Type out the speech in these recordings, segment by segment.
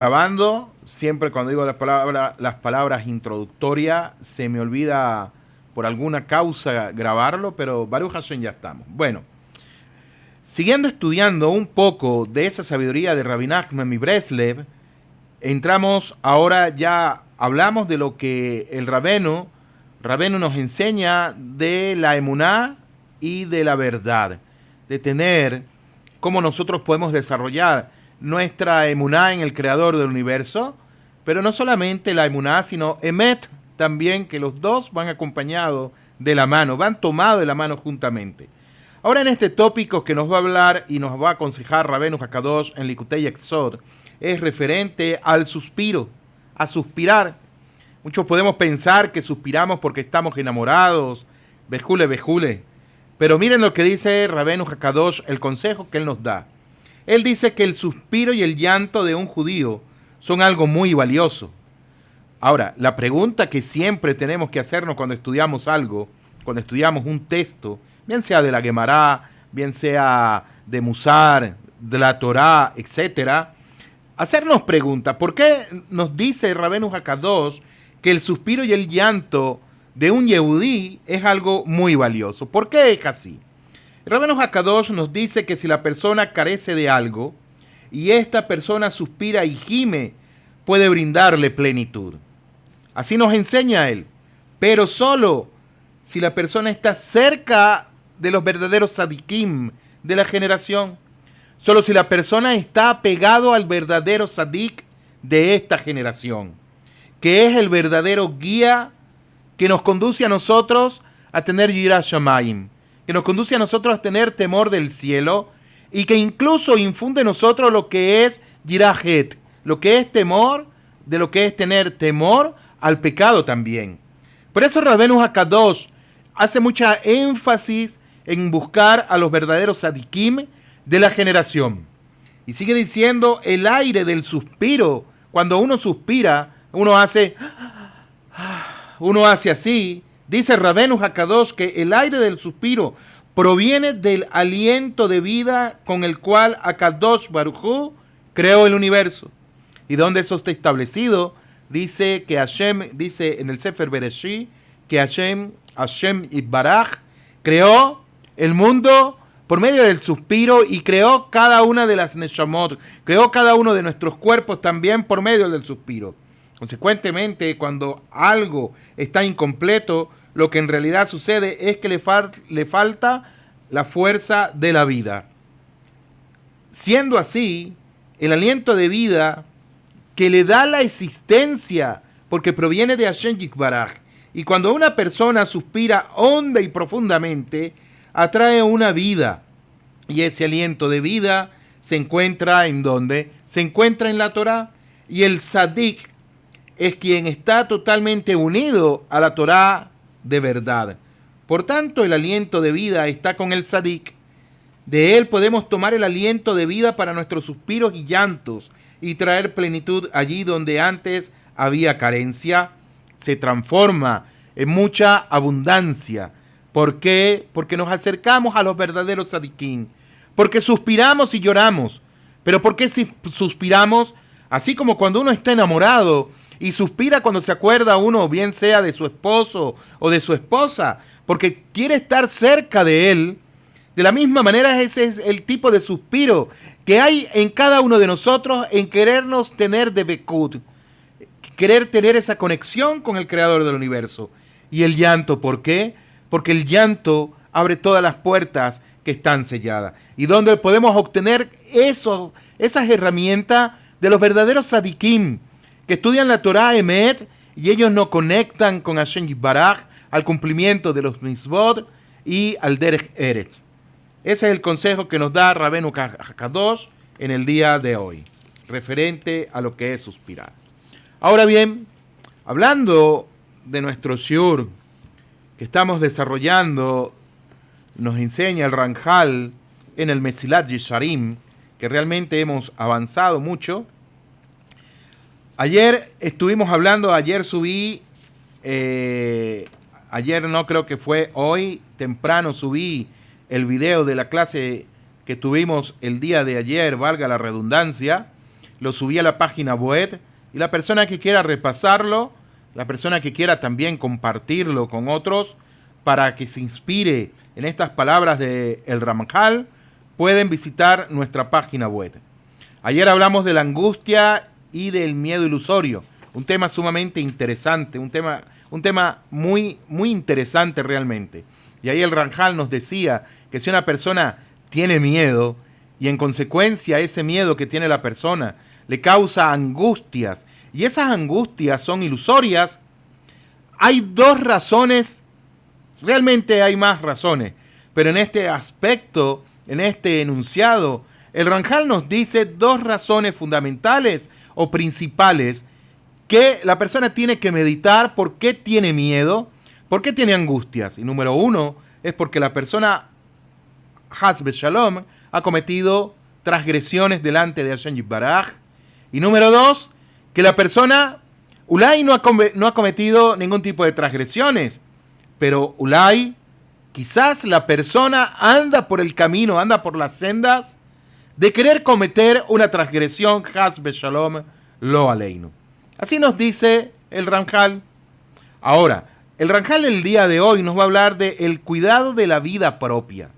Grabando, siempre cuando digo las palabras introductorias, se me olvida por alguna causa grabarlo, pero Baruch Hashem ya estamos. Bueno, siguiendo estudiando un poco de esa sabiduría de Rabbi Nachman y Breslev, entramos ahora ya, hablamos de lo que el Rabenu nos enseña de la emuná y de la verdad, de tener cómo nosotros podemos desarrollar nuestra emuná en el creador del universo, pero no solamente la emuná, sino emet también, que los dos van acompañados de la mano, van tomados de la mano juntamente. Ahora en este tópico que nos va a hablar y nos va a aconsejar Rabenu Hakadosh en Likutei Yesod, es referente al suspiro, a suspirar. Muchos podemos pensar que suspiramos porque estamos enamorados, bejule, bejule. Pero miren lo que dice Rabenu Hakadosh, el consejo que él nos da. Él dice que el suspiro y el llanto de un judío son algo muy valioso. Ahora, la pregunta que siempre tenemos que hacernos cuando estudiamos algo, cuando estudiamos un texto, bien sea de la Gemara, bien sea de Musar, de la Torá, etcétera, hacernos preguntas. ¿Por qué nos dice Rabenu Hakadosh que el suspiro y el llanto de un yehudí es algo muy valioso? ¿Por qué es así? Rabenu Hakadosh nos dice que si la persona carece de algo y esta persona suspira y gime, puede brindarle plenitud. Así nos enseña él. Pero solo si la persona está cerca de los verdaderos sadikim de la generación. Solo si la persona está pegado al verdadero sadik de esta generación, que es el verdadero guía que nos conduce a nosotros a tener Yirat Shamayim, que nos conduce a nosotros a tener temor del cielo y que incluso infunde en nosotros lo que es Yirat Het, lo que es temor, de lo que es tener temor al pecado también. Por eso Rabenu Hakadosh hace mucha énfasis en buscar a los verdaderos sadikim de la generación. Y sigue diciendo el aire del suspiro. Cuando uno suspira, uno hace así. Dice Rabenu Hakadosh que el aire del suspiro proviene del aliento de vida con el cual Hakadosh Baruj Hu creó el universo. ¿Y dónde eso está establecido? Dice que Hashem, dice en el Sefer Bereshit, que Hashem Yitbaraj creó el mundo por medio del suspiro y creó cada una de las neshamot, creó cada uno de nuestros cuerpos también por medio del suspiro. Consecuentemente, cuando algo está incompleto, lo que en realidad sucede es que le falta la fuerza de la vida. Siendo así, el aliento de vida que le da la existencia, porque proviene de Hashem Yitbaraj, y cuando una persona suspira honda y profundamente, atrae una vida, y ese aliento de vida se encuentra ¿en dónde? Se encuentra en la Torá, y el Sadik es quien está totalmente unido a la Torá de verdad. Por tanto, el aliento de vida está con el Sadik. De él podemos tomar el aliento de vida para nuestros suspiros y llantos y traer plenitud allí donde antes había carencia. Se transforma en mucha abundancia. ¿Por qué? Porque nos acercamos a los verdaderos sadikim. Porque suspiramos y lloramos. Pero ¿por qué si suspiramos? Así como cuando uno está enamorado y suspira cuando se acuerda uno, bien sea de su esposo o de su esposa, porque quiere estar cerca de él. De la misma manera, ese es el tipo de suspiro que hay en cada uno de nosotros en querernos tener de Bekut, querer tener esa conexión con el creador del universo. Y el llanto, ¿por qué? Porque el llanto abre todas las puertas que están selladas. Y donde podemos obtener esas herramientas de los verdaderos sadikim, que estudian la Torah Emet, y ellos nos conectan con Hashem Yitbaraj, al cumplimiento de los mitzvot y al Derech Eretz. Ese es el consejo que nos da Rabenu Hakadosh en el día de hoy, referente a lo que es suspirar. Ahora bien, hablando de nuestro shiur que estamos desarrollando, nos enseña el Ranjal en el Mesilat Yesharim, que realmente hemos avanzado mucho. Ayer estuvimos hablando, ayer subí, ayer no creo que fue hoy, temprano subí el video de la clase que tuvimos el día de ayer, valga la redundancia, lo subí a la página web y la persona que quiera repasarlo, la persona que quiera también compartirlo con otros para que se inspire en estas palabras de el Ramjal, pueden visitar nuestra página web. Ayer hablamos de la angustia y del miedo ilusorio, un tema sumamente interesante, un tema muy interesante realmente. Y ahí el Ramjal nos decía que si una persona tiene miedo y en consecuencia ese miedo que tiene la persona le causa angustias y esas angustias son ilusorias, hay dos razones, realmente hay más razones, pero en este aspecto, en este enunciado, el Ramjal nos dice dos razones fundamentales o principales que la persona tiene que meditar por qué tiene miedo, por qué tiene angustias. Y número uno es porque la persona, Haz Shalom, ha cometido transgresiones delante de Hashem Yitbaraj. Y número dos, que la persona, Ulay no ha cometido ningún tipo de transgresiones, pero Ulay, quizás la persona anda por el camino, anda por las sendas de querer cometer una transgresión, Haz Shalom, lo aleinu. Así nos dice el Ramjal. Ahora, el Ramjal el día de hoy nos va a hablar de el cuidado de la vida propia,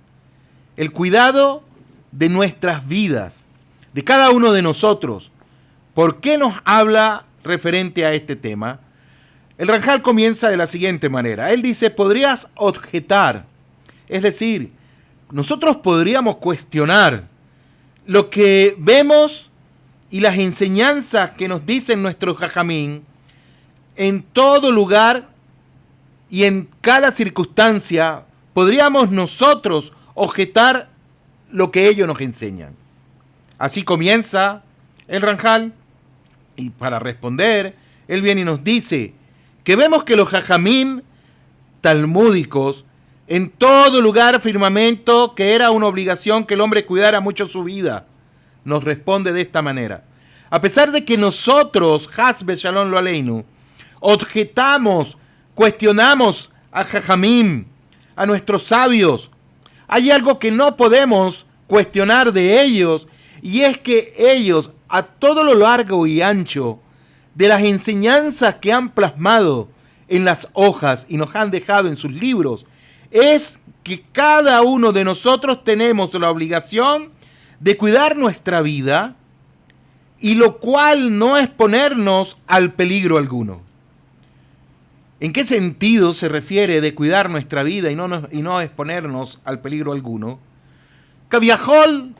el cuidado de nuestras vidas, de cada uno de nosotros. ¿Por qué nos habla referente a este tema? El Ramjal comienza de la siguiente manera. Él dice, podrías objetar, es decir, nosotros podríamos cuestionar lo que vemos y las enseñanzas que nos dicen nuestros jajamín en todo lugar y en cada circunstancia. Podríamos nosotros objetar lo que ellos nos enseñan. Así comienza el Ramjal, y para responder, él viene y nos dice que vemos que los jajamín talmúdicos, en todo lugar firmamento que era una obligación que el hombre cuidara mucho su vida, nos responde de esta manera. A pesar de que nosotros, Haz Shalom lo aleinu, objetamos, cuestionamos a jajamín, a nuestros sabios, hay algo que no podemos cuestionar de ellos, y es que ellos, a todo lo largo y ancho de las enseñanzas que han plasmado en las hojas y nos han dejado en sus libros, es que cada uno de nosotros tenemos la obligación de cuidar nuestra vida, y lo cual no es ponernos al peligro alguno. ¿En qué sentido se refiere de cuidar nuestra vida y no exponernos al peligro alguno? Caviajol,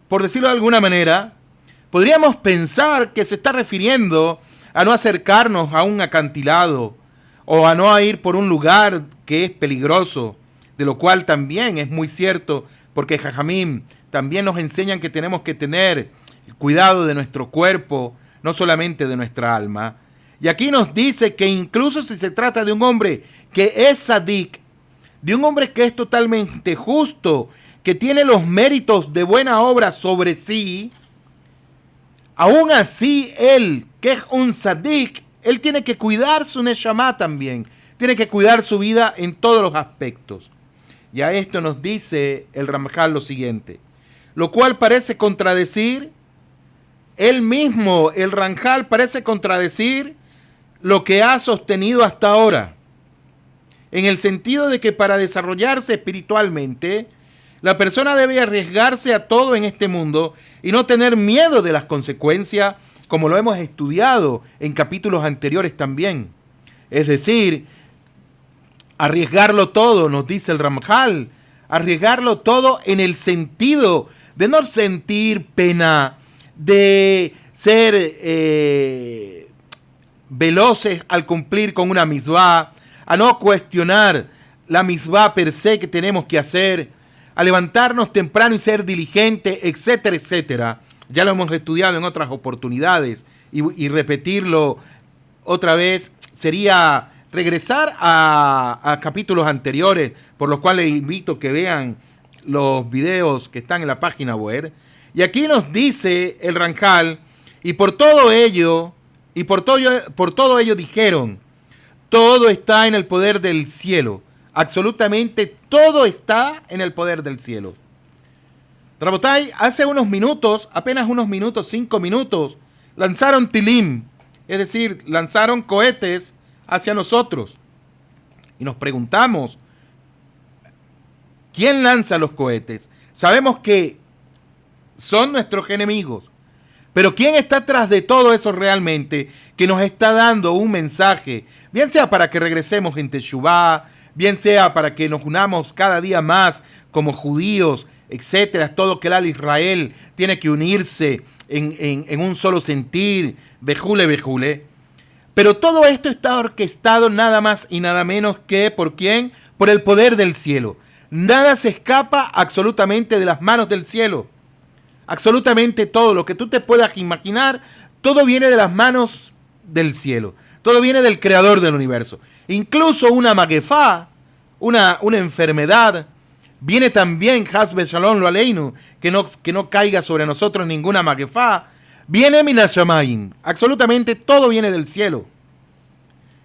por decirlo de alguna manera, podríamos pensar que se está refiriendo a no acercarnos a un acantilado o a no ir por un lugar que es peligroso, de lo cual también es muy cierto, porque jajamín también nos enseñan que tenemos que tener cuidado de nuestro cuerpo, no solamente de nuestra alma. Y aquí nos dice que incluso si se trata de un hombre que es sadik, de un hombre que es totalmente justo, que tiene los méritos de buena obra sobre sí, aún así él, que es un sadik, él tiene que cuidar su neshama también, tiene que cuidar su vida en todos los aspectos. Y a esto nos dice el Ramjal lo siguiente, lo cual parece contradecir, él mismo, el Ramjal, parece contradecir lo que ha sostenido hasta ahora, en el sentido de que para desarrollarse espiritualmente, la persona debe arriesgarse a todo en este mundo y no tener miedo de las consecuencias, como lo hemos estudiado en capítulos anteriores también. Es decir, arriesgarlo todo, nos dice el Ramjal, arriesgarlo todo en el sentido de no sentir pena, de ser veloces al cumplir con una misvá, a no cuestionar la misvá per se que tenemos que hacer, a levantarnos temprano y ser diligente, etcétera, etcétera. Ya lo hemos estudiado en otras oportunidades y repetirlo otra vez sería regresar a capítulos anteriores, por los cuales invito que vean los videos que están en la página web. Y aquí nos dice el Ramjal, y por todo ello dijeron, todo está en el poder del cielo, absolutamente todo está en el poder del cielo. Rabotai, hace unos minutos, apenas unos minutos, 5 minutos, lanzaron tilim, es decir, lanzaron cohetes hacia nosotros. Y nos preguntamos, ¿quién lanza los cohetes? Sabemos que son nuestros enemigos, pero ¿quién está tras de todo eso realmente que nos está dando un mensaje? Bien sea para que regresemos en Teshuvá, bien sea para que nos unamos cada día más como judíos, etcétera, todo que el Israel tiene que unirse en un solo sentir, bejule, bejule. Pero todo esto está orquestado nada más y nada menos que ¿por quién? Por el poder del cielo. Nada se escapa absolutamente de las manos del cielo. Absolutamente todo lo que tú te puedas imaginar, todo viene de las manos del cielo. Todo viene del creador del universo. Incluso una maguefá, una enfermedad, viene también, Hasbe Shalom lo aleinu, que no caiga sobre nosotros ninguna maguefá, viene Minashamayim. Absolutamente todo viene del cielo.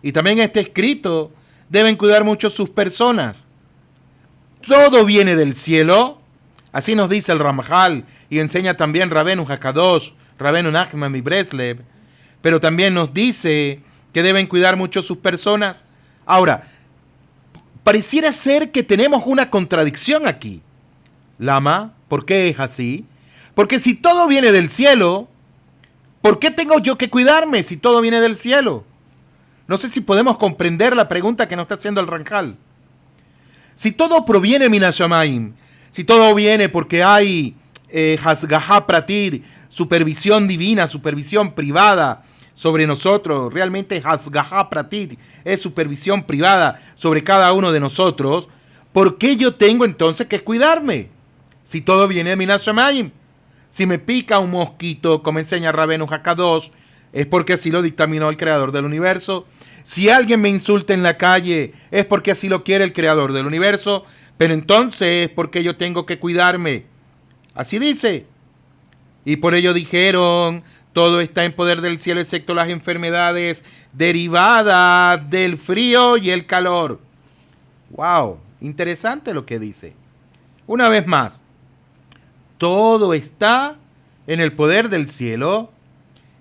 Y también está escrito, deben cuidar mucho sus personas. Todo viene del cielo. Así nos dice el Ramjal y enseña también Rabenu Hakadosh, Rabenu Nachman y Breslev. Pero también nos dice que deben cuidar mucho sus personas. Ahora, pareciera ser que tenemos una contradicción aquí. Lama, ¿por qué es así? Porque si todo viene del cielo, ¿por qué tengo yo que cuidarme si todo viene del cielo? No sé si podemos comprender la pregunta que nos está haciendo el Ramjal. Si todo proviene Minashamayim, si todo viene porque hay Hasgahá Pratir, supervisión divina, supervisión privada sobre nosotros, realmente Hasgahá Pratir es supervisión privada sobre cada uno de nosotros, ¿por qué yo tengo entonces que cuidarme? Si todo viene de Minashamayim. Si me pica un mosquito, como enseña Rabenu Hakadosh, es porque así lo dictaminó el creador del universo. Si alguien me insulta en la calle, es porque así lo quiere el creador del universo. Pero entonces, ¿por qué yo tengo que cuidarme? Así dice. Y por ello dijeron, todo está en poder del cielo excepto las enfermedades derivadas del frío y el calor. Wow, interesante lo que dice. Una vez más, todo está en el poder del cielo,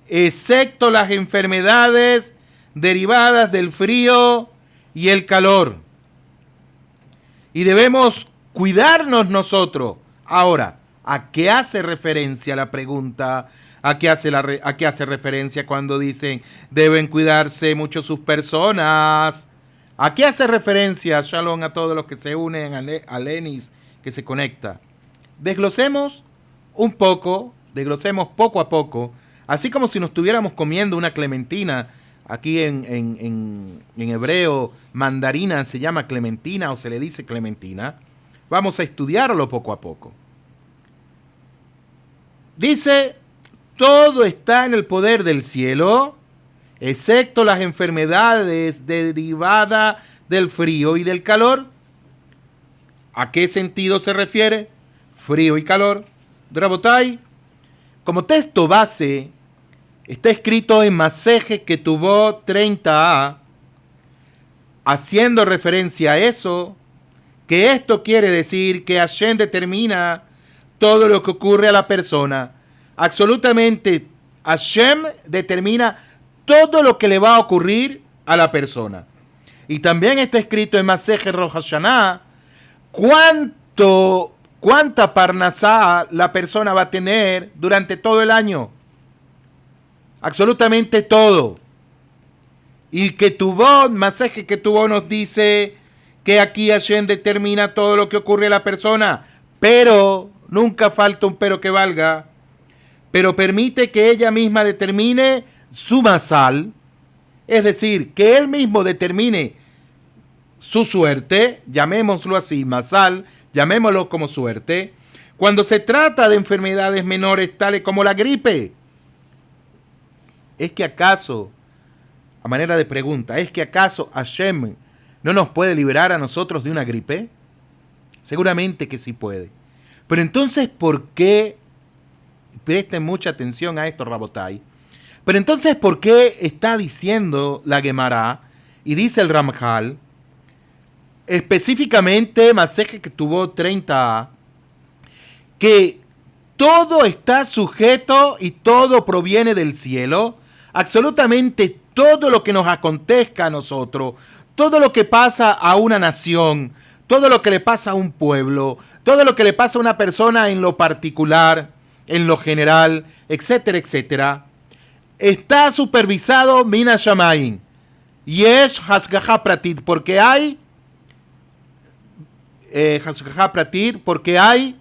excepto las enfermedades derivadas del frío y el calor. Y debemos cuidarnos nosotros. Ahora, ¿a qué hace referencia la pregunta? ¿A qué hace referencia cuando dicen deben cuidarse mucho sus personas? ¿A qué hace referencia? Shalom a todos los que se unen, a Lenis que se conecta. Desglosemos un poco, desglosemos poco a poco, así como si nos estuviéramos comiendo una clementina. Aquí en hebreo, mandarina se llama clementina o se le dice clementina. Vamos a estudiarlo poco a poco. Dice, todo está en el poder del cielo, excepto las enfermedades derivadas del frío y del calor. ¿A qué sentido se refiere? Frío y calor. Rabotai, como texto base, está escrito en Maseje Ketubot 30a, haciendo referencia a eso, que esto quiere decir que Hashem determina todo lo que ocurre a la persona. Absolutamente, Hashem determina todo lo que le va a ocurrir a la persona. Y también está escrito en Maseje Rosh Hashanah cuánta parnasá la persona va a tener durante todo el año. Absolutamente todo. Y Ketubot, Maseje Ketubot nos dice que aquí Hashem determina todo lo que ocurre a la persona, pero nunca falta un pero que valga, pero permite que ella misma determine su masal, es decir, que él mismo determine su suerte, llamémoslo así, masal, llamémoslo como suerte, cuando se trata de enfermedades menores tales como la gripe. ¿Es que acaso, a manera de pregunta, es que acaso Hashem no nos puede liberar a nosotros de una gripe? Seguramente que sí puede. Pero entonces, ¿por qué? Presten mucha atención a esto, Rabotai. Pero entonces, ¿por qué está diciendo la Gemara y dice el Ramjal, específicamente Maseje Ketubot 30a, que todo está sujeto y todo proviene del cielo. Absolutamente todo lo que nos acontezca a nosotros, todo lo que pasa a una nación, todo lo que le pasa a un pueblo, todo lo que le pasa a una persona en lo particular, en lo general, etcétera, etcétera, está supervisado Mina Shamayim. Yesh Hasgaha Pratit, porque hay Hasgaha Pratit, porque hay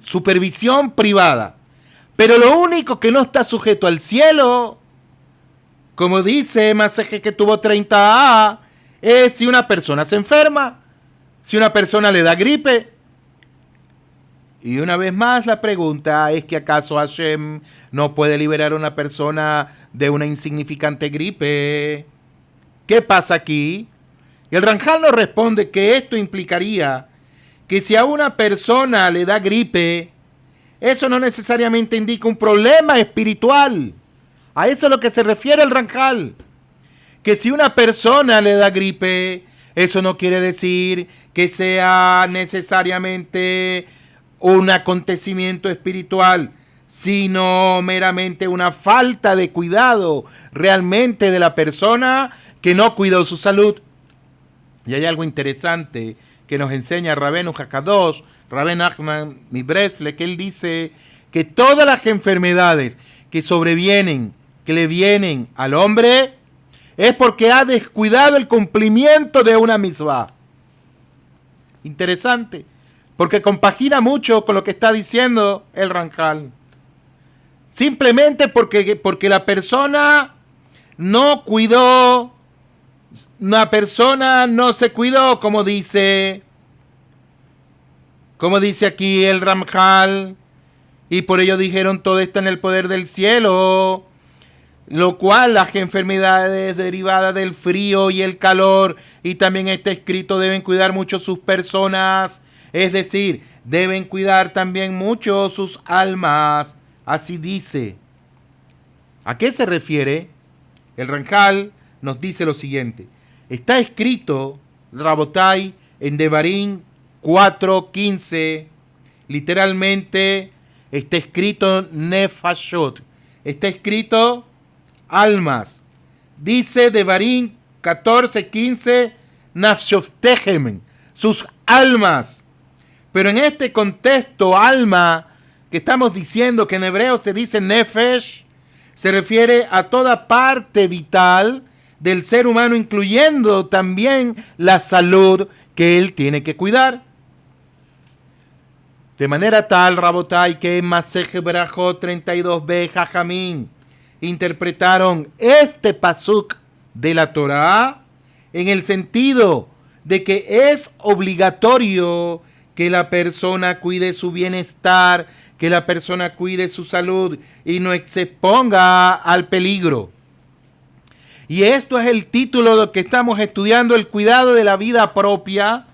supervisión privada. Pero lo único que no está sujeto al cielo, como dice Maseje que tuvo 30a, es si una persona se enferma, si una persona le da gripe. Y una vez más la pregunta es que ¿acaso Hashem no puede liberar a una persona de una insignificante gripe? ¿Qué pasa aquí? Y el Ramjal nos responde que esto implicaría que si a una persona le da gripe, eso no necesariamente indica un problema espiritual. A eso es a lo que se refiere el Ramjal. Que si una persona le da gripe, eso no quiere decir que sea necesariamente un acontecimiento espiritual, sino meramente una falta de cuidado realmente de la persona que no cuidó su salud. Y hay algo interesante que nos enseña Rabenu Hakadosh, Rabén Nachman Mibresle, que él dice que todas las enfermedades que sobrevienen, que le vienen al hombre, es porque ha descuidado el cumplimiento de una mitzvah. Interesante, porque compagina mucho con lo que está diciendo el Ramjal. Simplemente porque la persona no cuidó, una persona no se cuidó, como dice aquí el Ramjal, y por ello dijeron todo está en el poder del cielo, lo cual las enfermedades derivadas del frío y el calor, y también está escrito, deben cuidar mucho sus personas, es decir, deben cuidar también mucho sus almas, así dice. ¿A qué se refiere? El Ramjal nos dice lo siguiente, está escrito, Rabotai, en Devarim 4:15, literalmente está escrito Nefashot, está escrito almas. Dice Devarim 14:15, Nafshostehem, sus almas. Pero en este contexto, alma, que estamos diciendo que en hebreo se dice Nefesh, se refiere a toda parte vital del ser humano, incluyendo también la salud que él tiene que cuidar. De manera tal, Rabotai, que en Masej Berajot 32b, Jajamín, interpretaron este pasuk de la Torah en el sentido de que es obligatorio que la persona cuide su bienestar, que la persona cuide su salud y no se exponga al peligro. Y esto es el título de lo que estamos estudiando, el cuidado de la vida propia.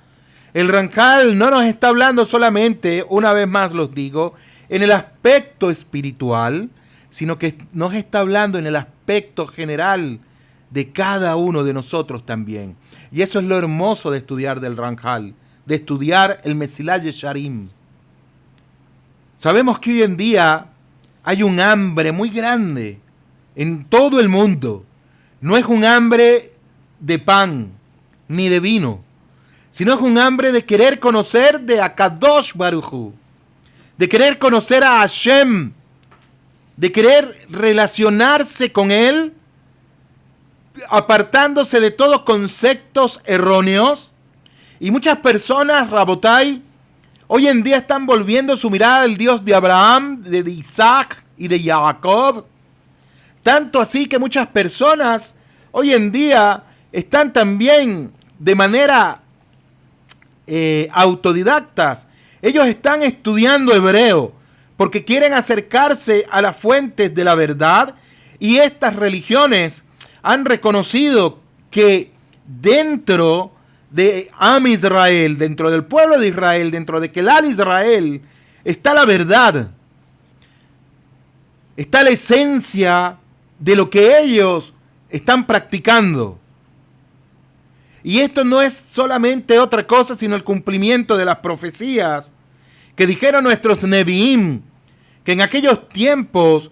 El Ramjal no nos está hablando solamente, una vez más los digo, en el aspecto espiritual, sino que nos está hablando en el aspecto general de cada uno de nosotros también. Y eso es lo hermoso de estudiar del Ramjal, de estudiar el Mesilá Yesharim. Sabemos que hoy en día hay un hambre muy grande en todo el mundo. No es un hambre de pan ni de vino, sino es un hambre de querer conocer de Akadosh Baruj Hu, de querer conocer a Hashem, de querer relacionarse con Él, apartándose de todos conceptos erróneos. Y muchas personas, Rabotai, hoy en día están volviendo su mirada al Dios de Abraham, de Isaac y de Jacob. Tanto así que muchas personas hoy en día están también de manera autodidactas. Ellos están estudiando hebreo porque quieren acercarse a las fuentes de la verdad, y estas religiones han reconocido que dentro de Am Israel, dentro del pueblo de Israel, dentro de Kelal Israel, está la verdad, está la esencia de lo que ellos están practicando. Y esto no es solamente otra cosa, sino el cumplimiento de las profecías que dijeron nuestros Nevi'im que en aquellos tiempos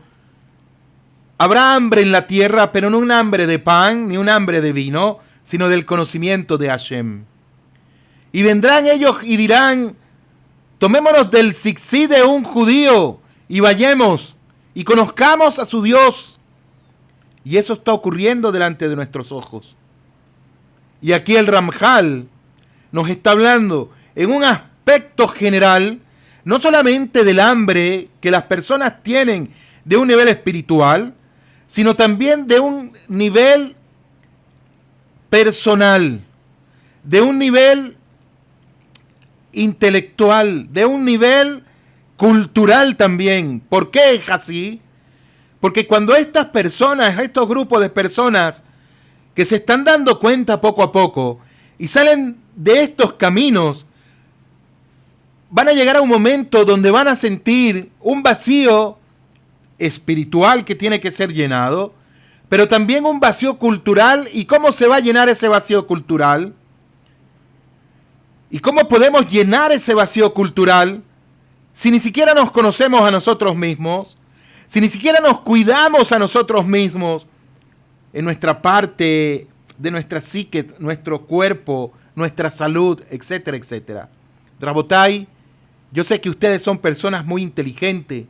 habrá hambre en la tierra, pero no un hambre de pan, ni un hambre de vino, sino del conocimiento de Hashem. Y vendrán ellos y dirán, tomémonos del zigzag de un judío y vayamos y conozcamos a su Dios. Y eso está ocurriendo delante de nuestros ojos. Y aquí el Ramjal nos está hablando en un aspecto general, no solamente del hambre que las personas tienen de un nivel espiritual, sino también de un nivel personal, de un nivel intelectual, de un nivel cultural también. ¿Por qué es así? Porque cuando estas personas, estos grupos de personas que se están dando cuenta poco a poco y salen de estos caminos, van a llegar a un momento donde van a sentir un vacío espiritual que tiene que ser llenado, pero también un vacío cultural. ¿Y cómo se va a llenar ese vacío cultural? ¿Y cómo podemos llenar ese vacío cultural si ni siquiera nos conocemos a nosotros mismos? Si ni siquiera nos cuidamos a nosotros mismos en nuestra parte de nuestra psique, nuestro cuerpo, nuestra salud, etcétera, etcétera. Rabotai, yo sé que ustedes son personas muy inteligentes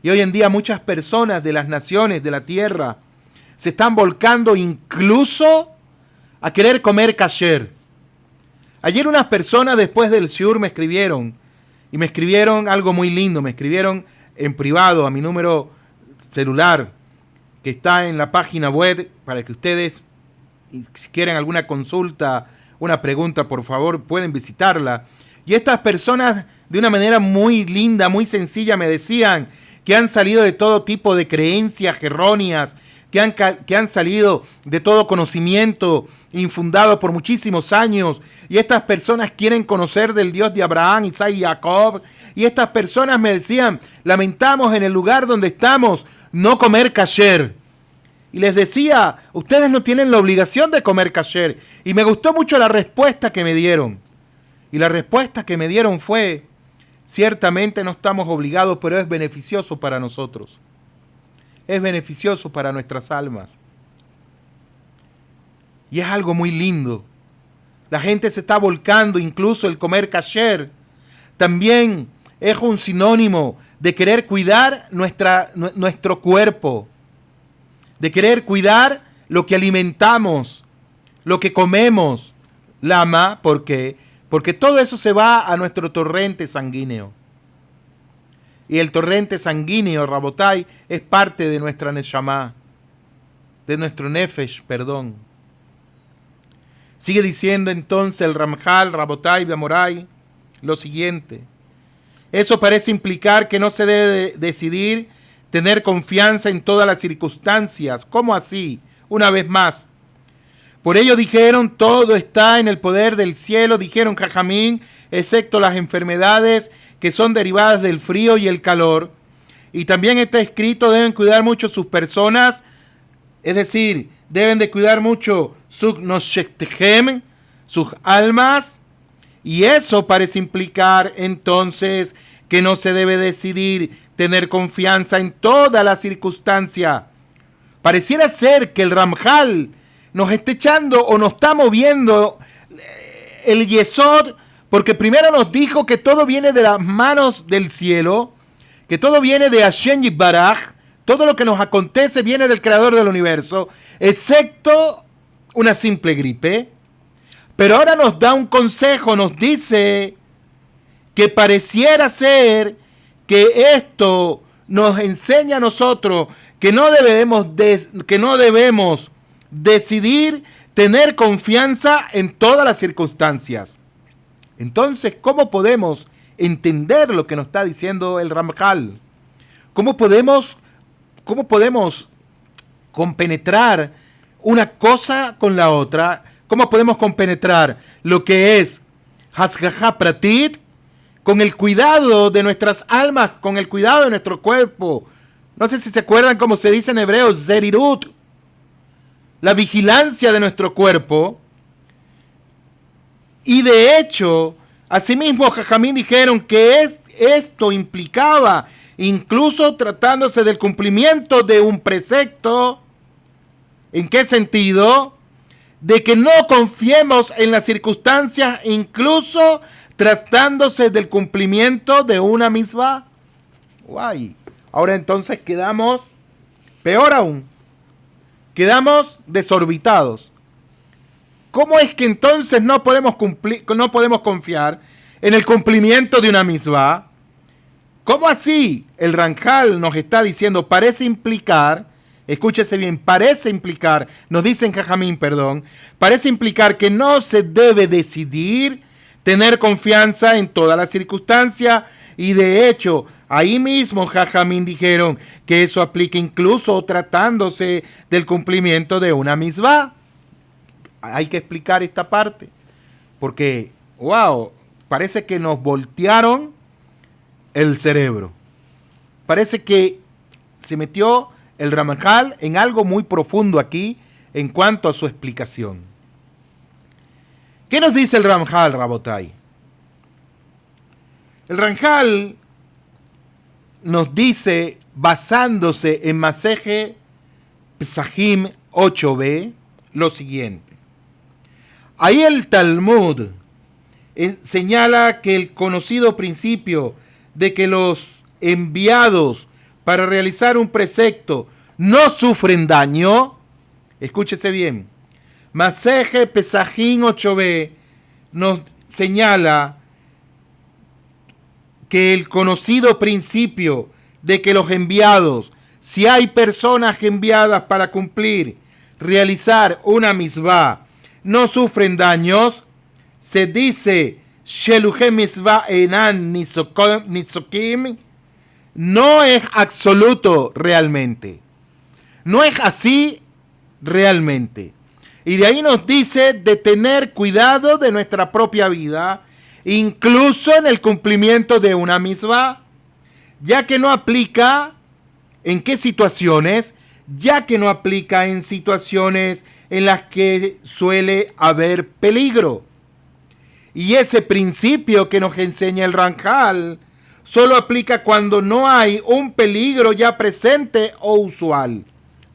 y hoy en día muchas personas de las naciones de la tierra se están volcando incluso a querer comer kasher. Ayer unas personas después del shiur me escribieron algo muy lindo, me escribieron en privado a mi número celular que está en la página web para que ustedes, si quieren alguna consulta, una pregunta, por favor, pueden visitarla. Y estas personas, de una manera muy linda, muy sencilla, me decían que han salido de todo tipo de creencias erróneas, que han salido de todo conocimiento infundado por muchísimos años. Y estas personas quieren conocer del Dios de Abraham, Isaac y Jacob. Y estas personas me decían, lamentamos en el lugar donde estamos no comer kasher. Y les decía, ustedes no tienen la obligación de comer kasher. Y me gustó mucho la respuesta que me dieron. Y la respuesta que me dieron fue, ciertamente no estamos obligados, pero es beneficioso para nosotros. Es beneficioso para nuestras almas. Y es algo muy lindo. La gente se está volcando, incluso el comer kasher también es un sinónimo de querer cuidar nuestro cuerpo, de querer cuidar lo que alimentamos, lo que comemos. Lama, ¿por qué? Porque todo eso se va a nuestro torrente sanguíneo. Y el torrente sanguíneo, Rabotai, es parte de nuestra Neshama, de nuestro Nefesh, perdón. Sigue diciendo entonces el Ramjal, Rabotai, Beamorai, lo siguiente. Eso parece implicar que no se debe decidir tener confianza en todas las circunstancias. ¿Cómo así? Una vez más. Por ello dijeron, todo está en el poder del cielo, dijeron Jajamín, excepto las enfermedades que son derivadas del frío y el calor. Y también está escrito, deben cuidar mucho sus personas, es decir, deben de cuidar mucho sus almas. Y eso parece implicar entonces que no se debe decidir tener confianza en toda la circunstancia. Pareciera ser que el Ramjal nos está echando o nos está moviendo el yesod, porque primero nos dijo que todo viene de las manos del cielo, que todo viene de Hashem Yitbaraj, todo lo que nos acontece viene del creador del universo, excepto una simple gripe. Pero ahora nos da un consejo, nos dice que pareciera ser que esto nos enseña a nosotros que no debemos decidir tener confianza en todas las circunstancias. Entonces, ¿cómo podemos entender lo que nos está diciendo el Ramjal? ¿Cómo podemos compenetrar una cosa con la otra? ¿Cómo podemos compenetrar lo que es Hashgaha Pratit con el cuidado de nuestras almas, con el cuidado de nuestro cuerpo? No sé si se acuerdan cómo se dice en hebreo, Zerirut, la vigilancia de nuestro cuerpo. Y de hecho, asimismo Jajamín dijeron que esto implicaba incluso tratándose del cumplimiento de un precepto. ¿En qué sentido? De que no confiemos en las circunstancias, incluso tratándose del cumplimiento de una misma. Guay. Ahora entonces quedamos, peor aún, quedamos desorbitados. ¿Cómo es que entonces no podemos confiar en el cumplimiento de una misma? ¿Cómo así? El Ramjal nos está diciendo, parece implicar, escúchese bien, parece implicar, nos dicen Jajamín, perdón, parece implicar que no se debe decidir tener confianza en todas las circunstancias, y de hecho, ahí mismo Jajamín dijeron que eso aplica incluso tratándose del cumplimiento de una misma. Hay que explicar esta parte, porque, wow, parece que nos voltearon el cerebro. Parece que se metió el Ramjal en algo muy profundo aquí en cuanto a su explicación. ¿Qué nos dice el Ramjal, Rabotai? El Ramjal nos dice, basándose en Maseje Pesajim 8b, lo siguiente. Ahí el Talmud señala que el conocido principio de que los enviados para realizar un precepto no sufren daño, escúchese bien, Maseje Pesajim 8b nos señala que el conocido principio de que los enviados, si hay personas enviadas para cumplir, realizar una misvá, no sufren daños, se dice Sheluhe misvá enan nisokim, no es absoluto realmente. No es así realmente. Y de ahí nos dice de tener cuidado de nuestra propia vida, incluso en el cumplimiento de una misma, ya que no aplica en qué situaciones, ya que no aplica en situaciones en las que suele haber peligro. Y ese principio que nos enseña el Ramjal solo aplica cuando no hay un peligro ya presente o usual.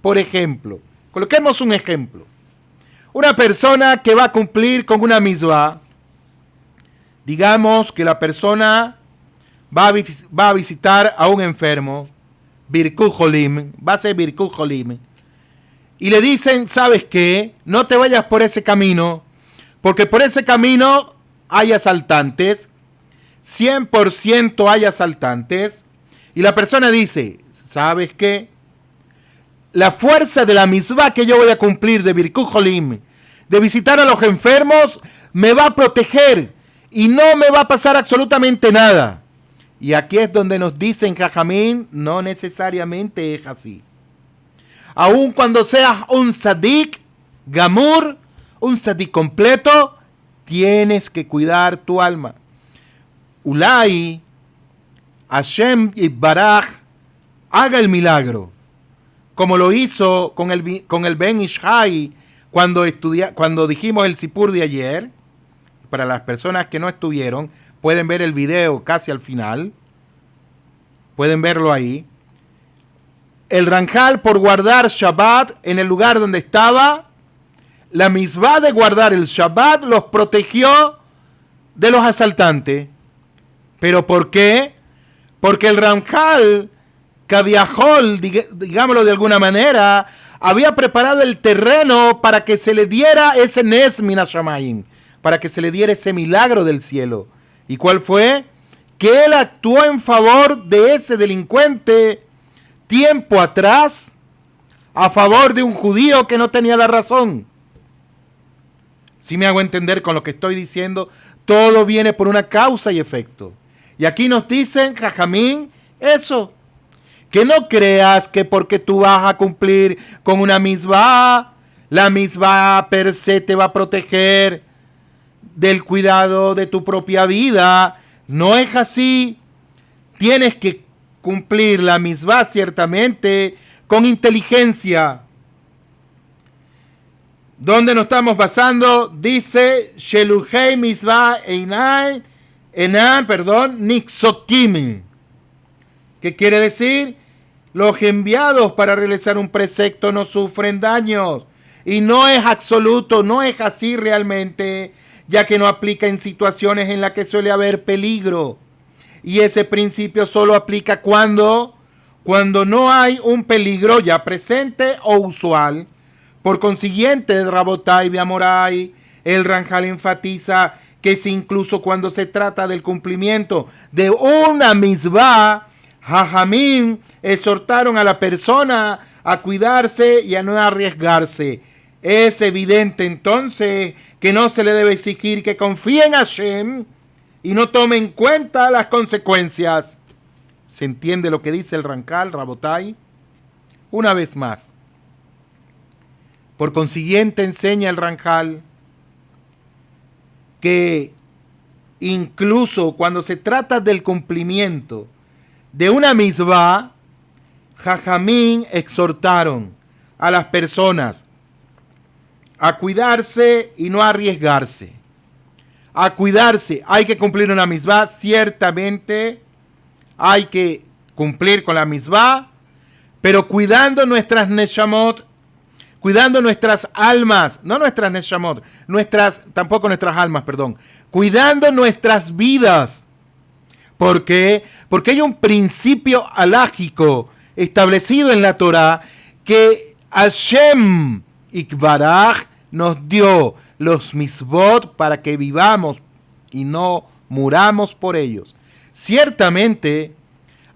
Por ejemplo, coloquemos un ejemplo. Una persona que va a cumplir con una misma, digamos que la persona va a visitar a un enfermo, Birkut Jolim, va a ser Birkut Jolim, y le dicen, ¿sabes qué? No te vayas por ese camino, porque por ese camino hay asaltantes, 100% hay asaltantes, y la persona dice, ¿sabes qué? La fuerza de la misvá que yo voy a cumplir de Birkut Jolim, de visitar a los enfermos, me va a proteger, y no me va a pasar absolutamente nada. Y aquí es donde nos dicen Jajamín, no necesariamente es así. Aun cuando seas un sadik, gamur, un sadik completo, tienes que cuidar tu alma. Ulay, Hashem Baraj, haga el milagro, como lo hizo con el Ben Ishai cuando dijimos el Sipur de ayer. Para las personas que no estuvieron, pueden ver el video casi al final. Pueden verlo ahí. El Ramjal, por guardar Shabbat en el lugar donde estaba, la misvá de guardar el Shabbat los protegió de los asaltantes. ¿Pero por qué? Porque el Ramjal, Kaviahol, digámoslo de alguna manera, había preparado el terreno para que se le diera ese Nes Minashamayim, para que se le diera ese milagro del cielo. ¿Y cuál fue? Que él actuó en favor de ese delincuente tiempo atrás, a favor de un judío que no tenía la razón. Si me hago entender con lo que estoy diciendo, todo viene por una causa y efecto. Y aquí nos dicen, Jajamín, eso, que no creas que porque tú vas a cumplir con una misvá, la misvá per se te va a proteger del cuidado de tu propia vida. No es así. Tienes que cumplir la misvá ciertamente con inteligencia. ¿Dónde nos estamos basando? Dice Sheluhei misvá Nixokim, ¿Qué quiere decir? Los enviados para realizar un precepto no sufren daños. Y no es absoluto, no es así realmente, ya que no aplica en situaciones en las que suele haber peligro. Y ese principio solo aplica cuando no hay un peligro ya presente o usual. Por consiguiente, Rabotai Beamorai, el Ranjal enfatiza que si incluso cuando se trata del cumplimiento de una misbah, Jajamín exhortaron a la persona a cuidarse y a no arriesgarse. Es evidente entonces que no se le debe exigir que confíe en Hashem y no tome en cuenta las consecuencias. ¿Se entiende lo que dice el Ranjal, Rabotai? Una vez más. Por consiguiente, enseña el Ranjal que incluso cuando se trata del cumplimiento de una misbah, Jajamín exhortaron a las personas a cuidarse y no a arriesgarse. A cuidarse, hay que cumplir una misbah, ciertamente hay que cumplir con la misbah, pero cuidando nuestras neshamot, cuidando nuestras almas, no nuestras neshamot, tampoco nuestras almas, perdón, cuidando nuestras vidas. ¿Por qué? Porque hay un principio halágico establecido en la Torá que Hashem Ikbaraj nos dio los misbot para que vivamos y no muramos por ellos. Ciertamente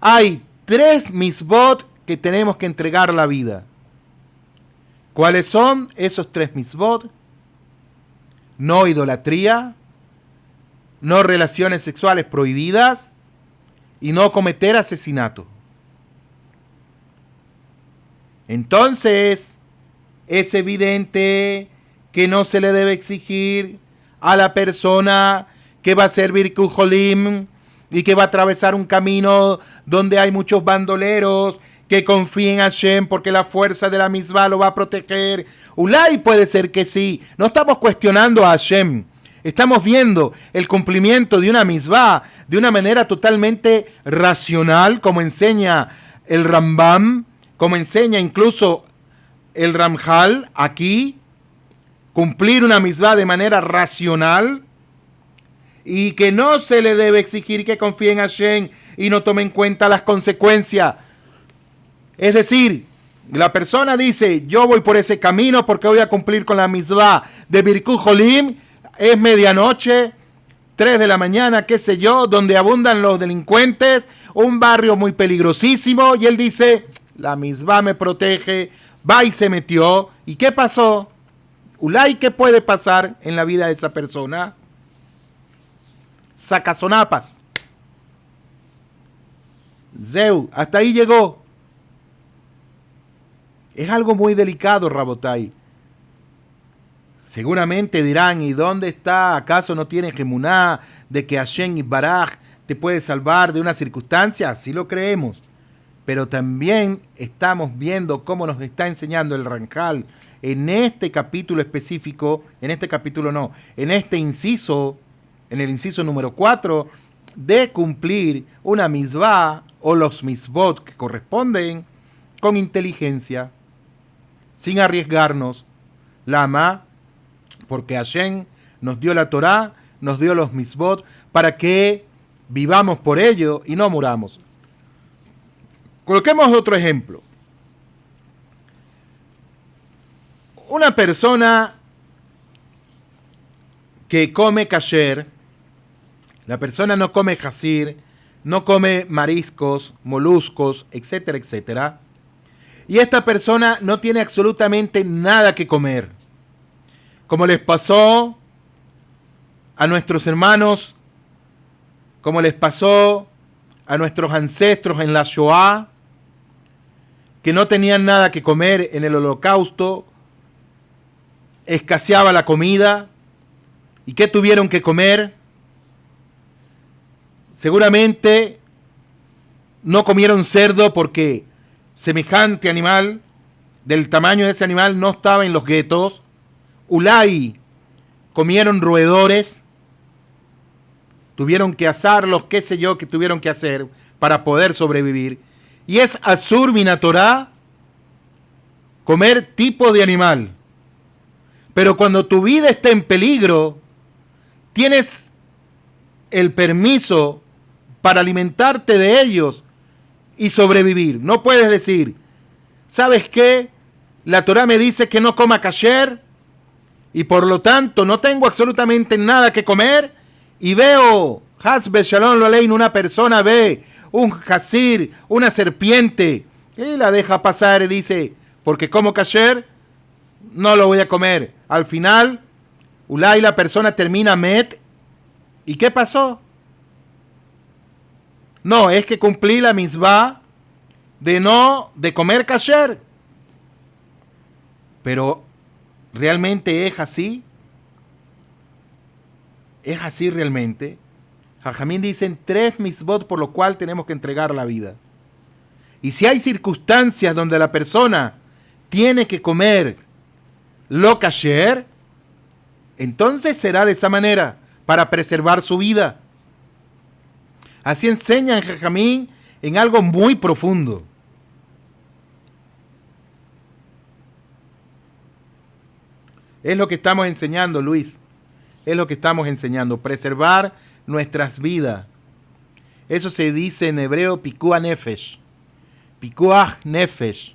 hay 3 misbot que tenemos que entregar la vida. ¿Cuáles son esos 3 misbot? No idolatría, no relaciones sexuales prohibidas y no cometer asesinato. Entonces, es evidente que no se le debe exigir a la persona que va a ser Birkut Jolim y que va a atravesar un camino donde hay muchos bandoleros, que confíe en Hashem porque la fuerza de la misbah lo va a proteger. Ulay puede ser que sí. No estamos cuestionando a Hashem. Estamos viendo el cumplimiento de una misbah de una manera totalmente racional, como enseña el Rambam, como enseña incluso el Ramjal aquí. Cumplir una misbah de manera racional y que no se le debe exigir que confíe en Hashem y no tome en cuenta las consecuencias. Es decir, la persona dice, yo voy por ese camino porque voy a cumplir con la misbah de Birkut Jolim, es medianoche, 3 de la mañana, qué sé yo, donde abundan los delincuentes, un barrio muy peligrosísimo, y él dice, la misbah me protege, va y se metió, ¿y qué pasó? Ulay, ¿qué puede pasar en la vida de esa persona? Sacazonapas. Zeu, hasta ahí llegó. Es algo muy delicado, Rabotai. Seguramente dirán, ¿y dónde está? ¿Acaso no tiene gemuná de que Hashem Baraj te puede salvar de una circunstancia? Sí lo creemos. Pero también estamos viendo cómo nos está enseñando el Ranjal en este capítulo específico, en este inciso, en el inciso número 4, de cumplir una misbah o los misbot que corresponden con inteligencia, sin arriesgarnos. Lama, porque Hashem nos dio la Torá, nos dio los misbot para que vivamos por ello y no muramos. Coloquemos otro ejemplo. Una persona que come kasher, la persona no come hasir, no come mariscos, moluscos, etcétera, etcétera. Y esta persona no tiene absolutamente nada que comer. Como les pasó a nuestros hermanos, como les pasó a nuestros ancestros en la Shoah, que no tenían nada que comer en el Holocausto, escaseaba la comida. ¿Y qué tuvieron que comer? Seguramente no comieron cerdo porque semejante animal, del tamaño de ese animal, no estaba en los guetos. Ulay, comieron roedores, tuvieron que asarlos, qué sé yo, que tuvieron que hacer para poder sobrevivir. Y es asur min Torah comer tipo de animal. Pero cuando tu vida está en peligro, tienes el permiso para alimentarte de ellos y sobrevivir. No puedes decir, ¿sabes qué? La Torah me dice que no coma kasher y por lo tanto no tengo absolutamente nada que comer y veo, Hasbe Shalom Lolein, una persona ve un hasir, una serpiente, y la deja pasar y dice, porque como kasher, no lo voy a comer. Al final, ulay, la persona termina met. ¿Y qué pasó? No, es que cumplí la misbah de comer kasher. Pero, ¿realmente es así? ¿Es así realmente? Jajamín dicen 3 misbot por lo cual tenemos que entregar la vida. Y si hay circunstancias donde la persona tiene que comer lo kasher, entonces será de esa manera, para preservar su vida. Así enseñan Jajamín en algo muy profundo. Es lo que estamos enseñando, Luis. Es lo que estamos enseñando, preservar nuestras vidas. Eso se dice en hebreo pikuah nefesh. Pikuah nefesh.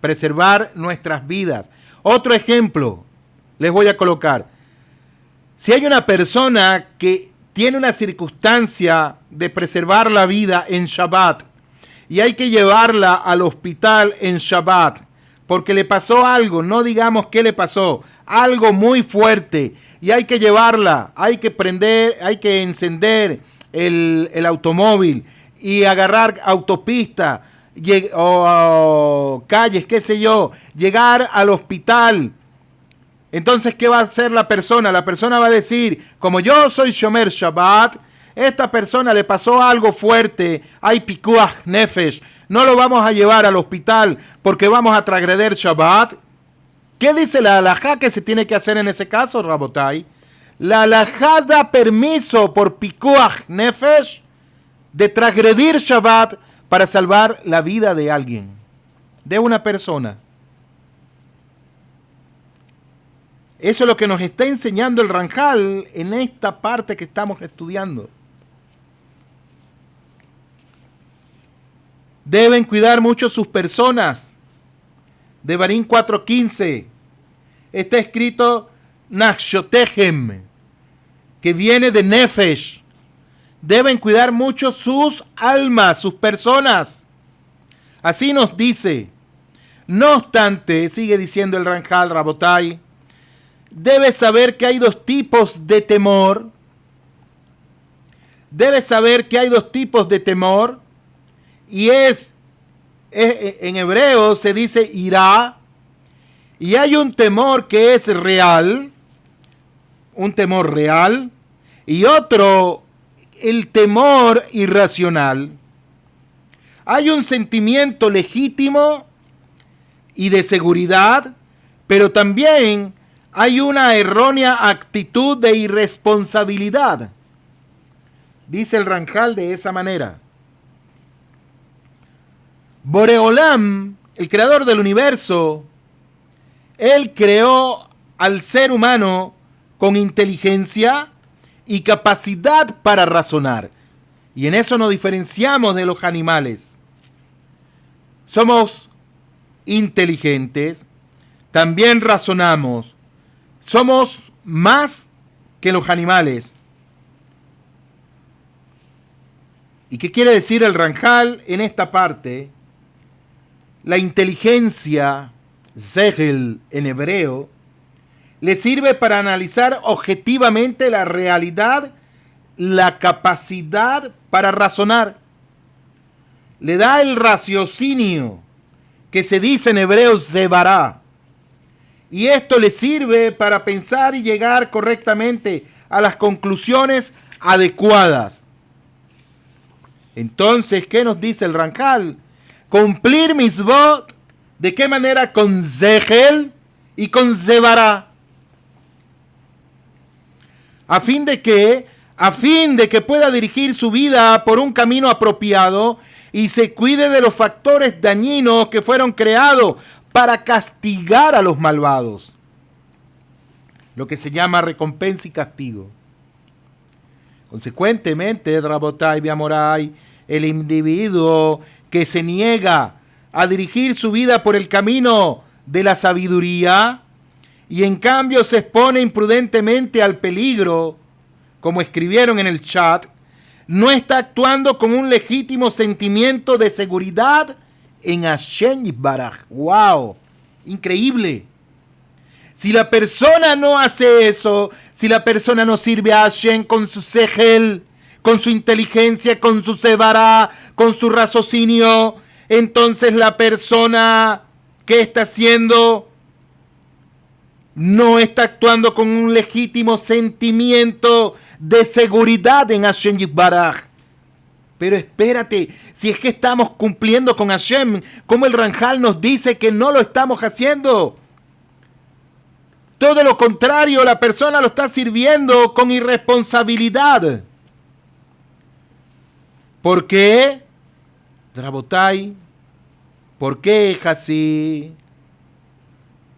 Preservar nuestras vidas. Otro ejemplo les voy a colocar. Si hay una persona que tiene una circunstancia de preservar la vida en Shabbat y hay que llevarla al hospital en Shabbat porque le pasó algo, no digamos qué le pasó, algo muy fuerte, y hay que llevarla, hay que prender, hay que encender el automóvil y agarrar autopista o calles, qué sé yo, llegar al hospital. Entonces, ¿qué va a hacer la persona? La persona va a decir, como yo soy Shomer Shabbat, esta persona le pasó algo fuerte, hay pikuah nefesh, no lo vamos a llevar al hospital porque vamos a transgredir Shabbat. ¿Qué dice la halajá que se tiene que hacer en ese caso, Rabotai? La halajá da permiso por pikuah nefesh de transgredir Shabbat para salvar la vida de alguien, de una persona. Eso es lo que nos está enseñando el Ranjal en esta parte que estamos estudiando. Deben cuidar mucho sus personas. Devarim 4:15. Está escrito Nachshotehem, que viene de Nefesh. Deben cuidar mucho sus almas, sus personas. Así nos dice. No obstante, sigue diciendo el Ranjal Rabotai, debes saber que hay 2 tipos de temor. Debes saber que hay 2 tipos de temor. Y es en hebreo se dice irá. Y hay un temor que es real. Un temor real. Y otro, el temor irracional. Hay un sentimiento legítimo y de seguridad, pero también hay una errónea actitud de irresponsabilidad. Dice el Ranjal de esa manera. Boreolam, el creador del universo, él creó al ser humano con inteligencia y capacidad para razonar. Y en eso nos diferenciamos de los animales. Somos inteligentes, también razonamos. Somos más que los animales. ¿Y qué quiere decir el Ranjal en esta parte? La inteligencia, Zehel en hebreo, le sirve para analizar objetivamente la realidad, la capacidad para razonar. Le da el raciocinio, que se dice en hebreo Zebará. Y esto le sirve para pensar y llegar correctamente a las conclusiones adecuadas. Entonces, ¿qué nos dice el Ranjal? Cumplir misbot, ¿de qué manera? Con Zehel y con Zebará. A fin de que a fin de que pueda dirigir su vida por un camino apropiado y se cuide de los factores dañinos que fueron creados para castigar a los malvados. Lo que se llama recompensa y castigo. Consecuentemente, Rabotai Biamorai, el individuo que se niega a dirigir su vida por el camino de la sabiduría y en cambio se expone imprudentemente al peligro, como escribieron en el chat, no está actuando con un legítimo sentimiento de seguridad en Hashem Yitbaraj. ¡Wow! Increíble. Si la persona no hace eso, si la persona no sirve a Hashem con su sejel, con su inteligencia, con su sevará, con su raciocinio, entonces la persona que está haciendo no está actuando con un legítimo sentimiento de seguridad en Hashem Yitbaraj. Pero espérate, si es que estamos cumpliendo con Hashem, como el Ranjal nos dice que no lo estamos haciendo. Todo lo contrario, la persona lo está sirviendo con irresponsabilidad. ¿Por qué? Rabotai, ¿por qué es así?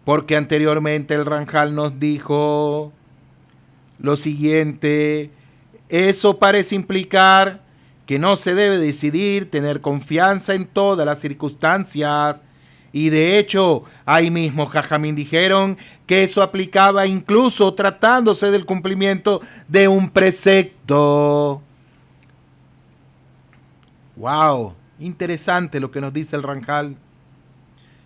Porque anteriormente el Ranjal nos dijo lo siguiente: eso parece implicar que no se debe decidir tener confianza en todas las circunstancias. Y de hecho, ahí mismo Jajamín dijeron que eso aplicaba incluso tratándose del cumplimiento de un precepto. ¡Wow! Interesante lo que nos dice el Ranjal.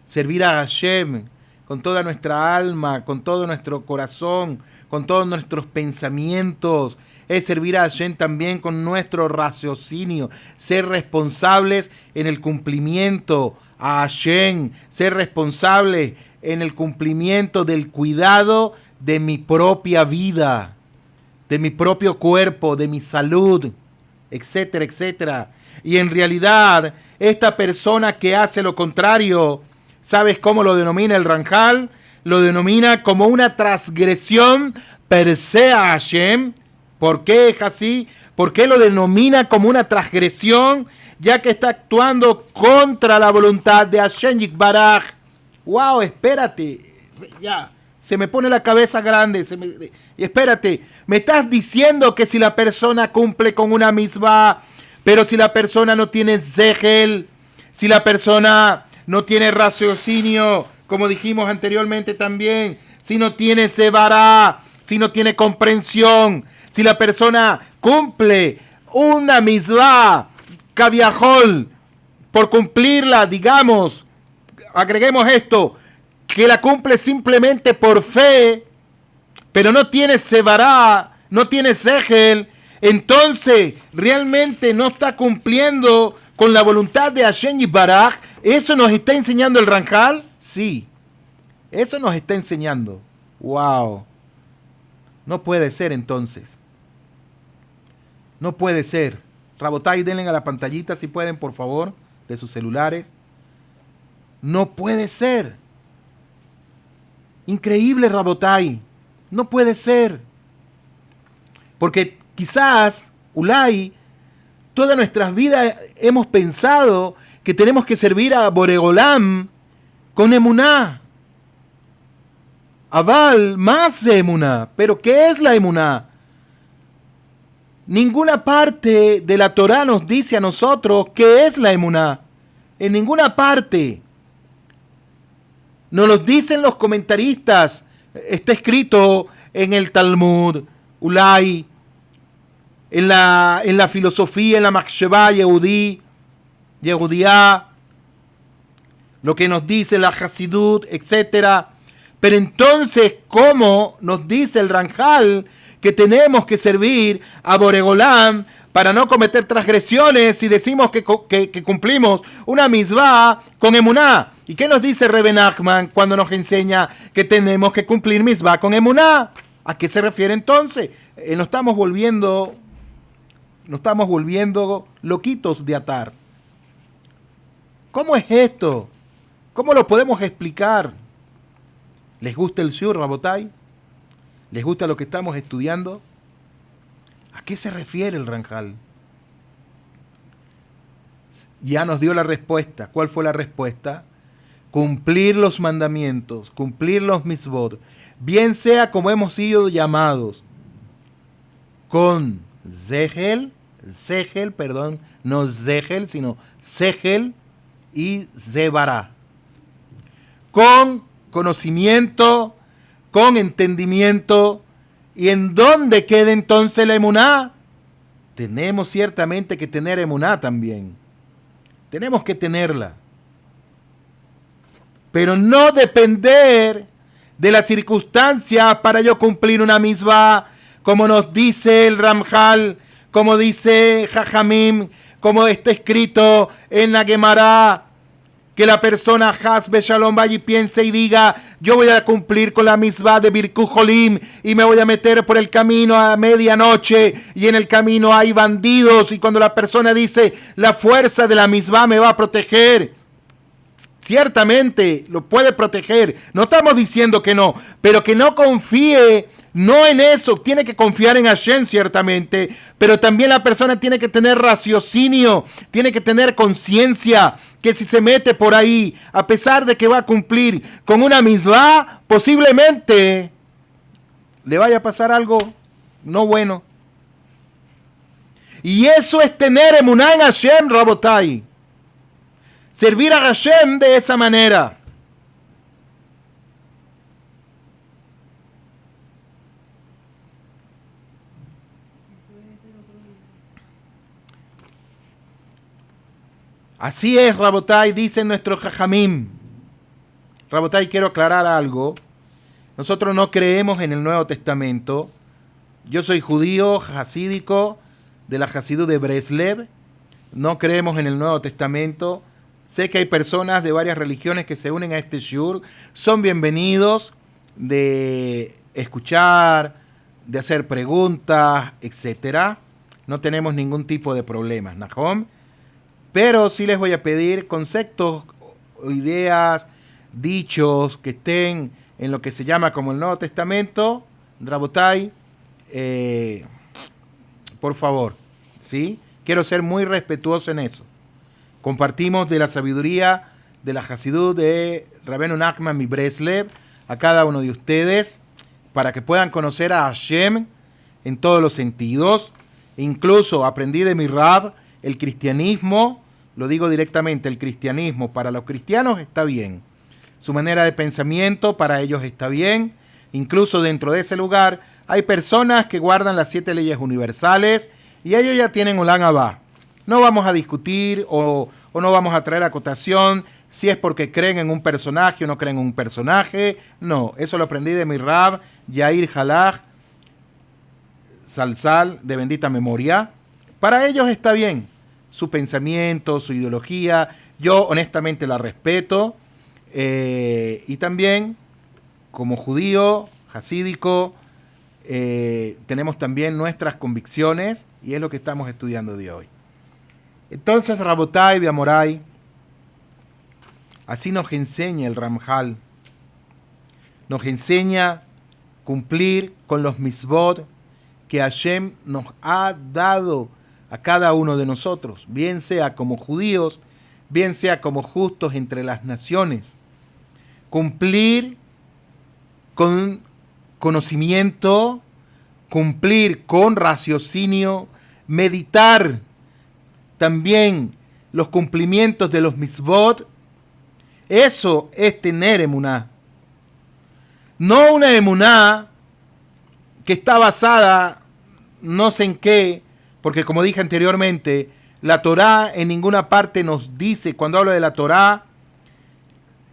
Servir a Hashem con toda nuestra alma, con todo nuestro corazón, con todos nuestros pensamientos, es servir a Hashem también con nuestro raciocinio, ser responsables en el cumplimiento a Hashem, ser responsables en el cumplimiento del cuidado de mi propia vida, de mi propio cuerpo, de mi salud, etcétera, etcétera. Y en realidad, esta persona que hace lo contrario, ¿sabes cómo lo denomina el Ranjal? Lo denomina como una transgresión per se a Hashem. ¿Por qué es así? ¿Por qué lo denomina como una transgresión? Ya que está actuando contra la voluntad de Hashem Yitbaraj. ¡Wow! Espérate. Ya, se me pone la cabeza grande. Espérate, me estás diciendo que si la persona cumple con una misma, pero si la persona no tiene zehel, si la persona no tiene raciocinio, como dijimos anteriormente también, si no tiene sevará, si no tiene comprensión, si la persona cumple una misvá, caviajol, por cumplirla, digamos, agreguemos esto, que la cumple simplemente por fe, pero no tiene sevará, no tiene segel, entonces realmente no está cumpliendo con la voluntad de Hashem Yitbaraj. ¿Eso nos está enseñando el Ranjal? Sí, eso nos está enseñando. ¡Wow! No puede ser entonces. No puede ser. Rabotai, denle a la pantallita si pueden, por favor, de sus celulares. No puede ser. Increíble, Rabotai. No puede ser. Porque quizás, Ulay, todas nuestras vidas hemos pensado que tenemos que servir a Boregolam con emuná. Aval, más de emuná. ¿Pero qué es la emuná? Ninguna parte de la Torá nos dice a nosotros qué es la emuná. En ninguna parte. Nos lo dicen los comentaristas. Está escrito en el Talmud, Ulay, en la filosofía, en la Machshevá Yehudí, Yehudiá, lo que nos dice la Hasidut, etc. Pero entonces, ¿cómo nos dice el Ranjal que tenemos que servir a Boregolam para no cometer transgresiones si decimos que cumplimos una misvá con emuná? ¿Y qué nos dice Rebbe Nachman cuando nos enseña que tenemos que cumplir misvá con emuná? ¿A qué se refiere entonces? Nos estamos volviendo loquitos de atar. ¿Cómo es esto? ¿Cómo lo podemos explicar? ¿Les gusta el shiur, Rabotai? ¿Les gusta lo que estamos estudiando? qué se refiere el Ramjal? Ya nos dio la respuesta. ¿Cuál fue la respuesta? Cumplir los mandamientos, cumplir los misbot, bien sea como hemos sido llamados, con Zegel, no Zegel, sino Zegel y Zebará, con conocimiento, con entendimiento. ¿Y en dónde queda entonces la emuná? Tenemos ciertamente que tener emuná también. Tenemos que tenerla. Pero no depender de las circunstancias para yo cumplir una misma, como nos dice el Ramjal, como dice Jajamim, como está escrito en la Gemara, que la persona Hasbe Shalom vaya y piense y diga, yo voy a cumplir con la misma de Birku Jolim y me voy a meter por el camino a medianoche y en el camino hay bandidos, y cuando la persona dice, la fuerza de la misma me va a proteger, ciertamente lo puede proteger, no estamos diciendo que no, pero que no confíe, no en eso, tiene que confiar en Hashem ciertamente, pero también la persona tiene que tener raciocinio, tiene que tener conciencia, que si se mete por ahí, a pesar de que va a cumplir con una misma, posiblemente le vaya a pasar algo no bueno. Y eso es tener emuná en Hashem, Rabotai. Servir a Hashem de esa manera. Así es, Rabotai, dice nuestro Jajamim. Rabotai, quiero aclarar algo. Nosotros no creemos en el Nuevo Testamento. Yo soy judío, hasídico, de la Hasidut de Breslev. No creemos en el Nuevo Testamento. Sé que hay personas de varias religiones que se unen a este shiur. Son bienvenidos de escuchar, de hacer preguntas, etc. No tenemos ningún tipo de problemas, Nahom. Pero sí les voy a pedir conceptos, ideas, dichos que estén en lo que se llama como el Nuevo Testamento. Rabotai, por favor, ¿sí? Quiero ser muy respetuoso en eso. Compartimos de la sabiduría de la Hasidut de Rabbeinu Nachman mi Breslev a cada uno de ustedes para que puedan conocer a Hashem en todos los sentidos. Incluso aprendí de mi Rab el cristianismo, lo digo directamente, el cristianismo para los cristianos está bien. Su manera de pensamiento para ellos está bien. Incluso dentro de ese lugar hay personas que guardan las 7 leyes universales y ellos ya tienen Olam Abba. No vamos a discutir o no vamos a traer acotación si es porque creen en un personaje o no creen en un personaje. No, eso lo aprendí de mi Rab, Yair Halach, Salsal, de bendita memoria. Para ellos está bien su pensamiento, su ideología. Yo honestamente la respeto. Y también, como judío, hasídico, tenemos también nuestras convicciones y es lo que estamos estudiando de hoy. Entonces, Rabotai, Biamorai, así nos enseña el Ramjal. Nos enseña cumplir con los misbot que Hashem nos ha dado a cada uno de nosotros, bien sea como judíos, bien sea como justos entre las naciones. Cumplir con conocimiento, cumplir con raciocinio, meditar también los cumplimientos de los misbot. Eso es tener emuná. No una emuná que está basada no sé en qué, porque como dije anteriormente, la Torá en ninguna parte nos dice, cuando hablo de la Torá,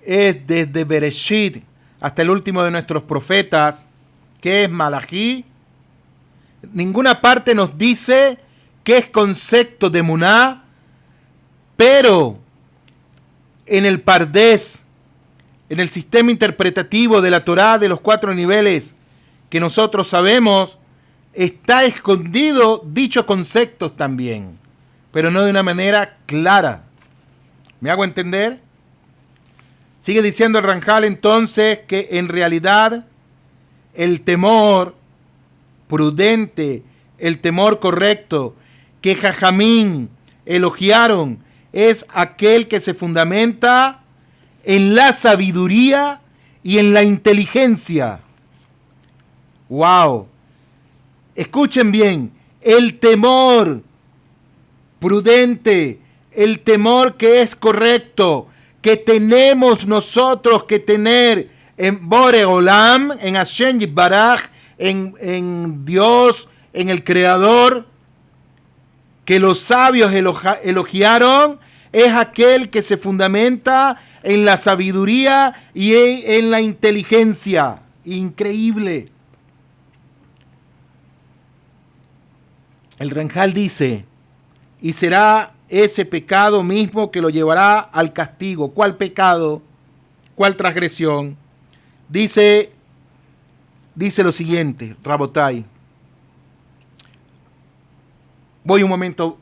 es desde Bereshit hasta el último de nuestros profetas, que es Malají. Ninguna parte nos dice qué es concepto de emuná, pero en el Pardés, en el sistema interpretativo de la Torá de los 4 niveles que nosotros sabemos, está escondido dichos conceptos también, pero no de una manera clara. ¿Me hago entender? Sigue diciendo el Ramjal entonces que en realidad el temor prudente, el temor correcto que Jajamín elogiaron es aquel que se fundamenta en la sabiduría y en la inteligencia. ¡Wow! Escuchen bien, el temor prudente, el temor que es correcto, que tenemos nosotros que tener en Boreolam, en Hashem Yitbaraj, en Dios, en el Creador, que los sabios elogiaron, es aquel que se fundamenta en la sabiduría y en la inteligencia. Increíble. El Ranjal dice, y será ese pecado mismo que lo llevará al castigo. ¿Cuál pecado? ¿Cuál transgresión? Dice lo siguiente, Rabotai. Voy un momento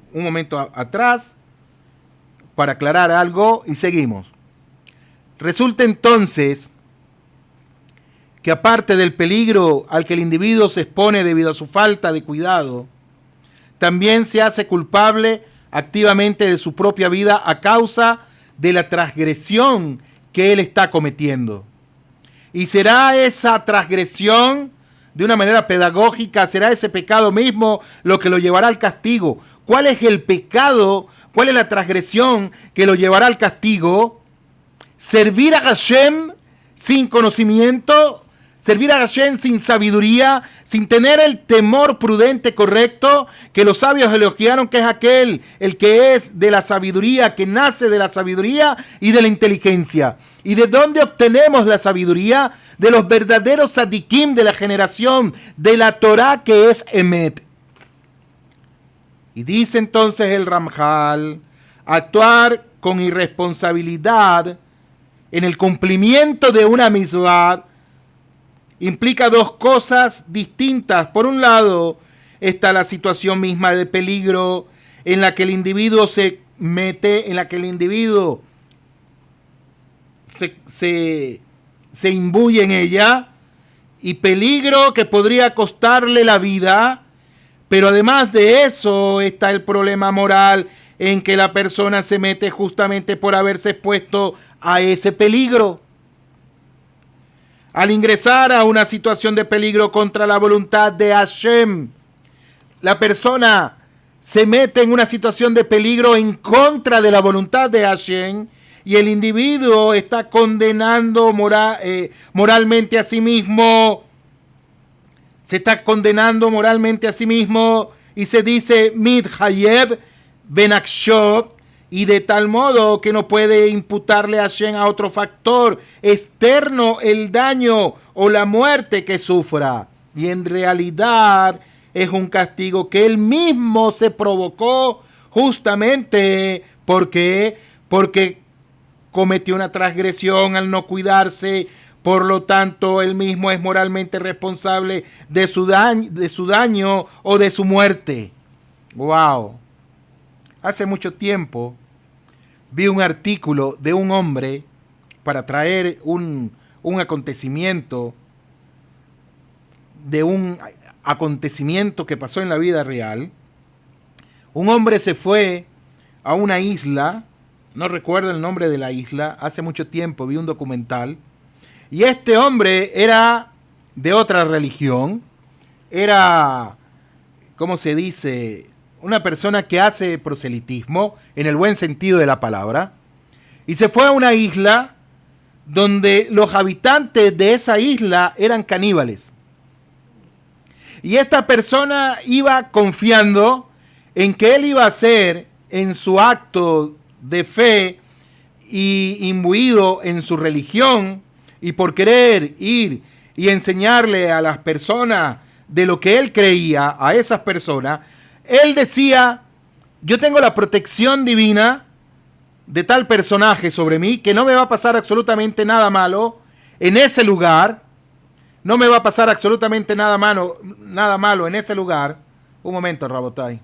atrás para aclarar algo y seguimos. Resulta entonces que aparte del peligro al que el individuo se expone debido a su falta de cuidado, también se hace culpable activamente de su propia vida a causa de la transgresión que él está cometiendo. Y será esa transgresión, de una manera pedagógica, será ese pecado mismo lo que lo llevará al castigo. ¿Cuál es el pecado? ¿Cuál es la transgresión que lo llevará al castigo? Servir a Hashem sin conocimiento, servir a Hashem sin sabiduría, sin tener el temor prudente correcto, que los sabios elogiaron, que es aquel, el que es de la sabiduría, que nace de la sabiduría y de la inteligencia. ¿Y de dónde obtenemos la sabiduría? De los verdaderos tzadikim de la generación, de la Torah que es Emet. Y dice entonces el Ramjal, actuar con irresponsabilidad en el cumplimiento de una misvah implica dos cosas distintas. Por un lado está la situación misma de peligro en la que el individuo se mete, en la que el individuo se imbuye en ella, y peligro que podría costarle la vida. Pero además de eso está el problema moral en que la persona se mete justamente por haberse expuesto a ese peligro. Al ingresar a una situación de peligro contra la voluntad de Hashem, la persona se mete en una situación de peligro en contra de la voluntad de Hashem, y el individuo está condenando moralmente a sí mismo. Se está condenando moralmente a sí mismo y se dice Mid Hayeb Benakshov, y de tal modo que no puede imputarle a Hashem a otro factor externo el daño o la muerte que sufra. Y en realidad es un castigo que él mismo se provocó justamente porque cometió una transgresión al no cuidarse. Por lo tanto, él mismo es moralmente responsable de su daño o de su muerte. ¡Wow! Hace mucho tiempo vi un artículo de un hombre para traer un acontecimiento, de un acontecimiento que pasó en la vida real. Un hombre se fue a una isla, no recuerdo el nombre de la isla, hace mucho tiempo vi un documental, y este hombre era de otra religión, era, ¿cómo se dice?, una persona que hace proselitismo, en el buen sentido de la palabra, y se fue a una isla donde los habitantes de esa isla eran caníbales. Y esta persona iba confiando en que él iba a hacer, en su acto de fe y imbuido en su religión, y por querer ir y enseñarle a las personas de lo que él creía, a esas personas, él decía: yo tengo la protección divina de tal personaje sobre mí, que no me va a pasar absolutamente nada malo en ese lugar, no me va a pasar absolutamente nada malo en ese lugar. Un momento, Rabotai.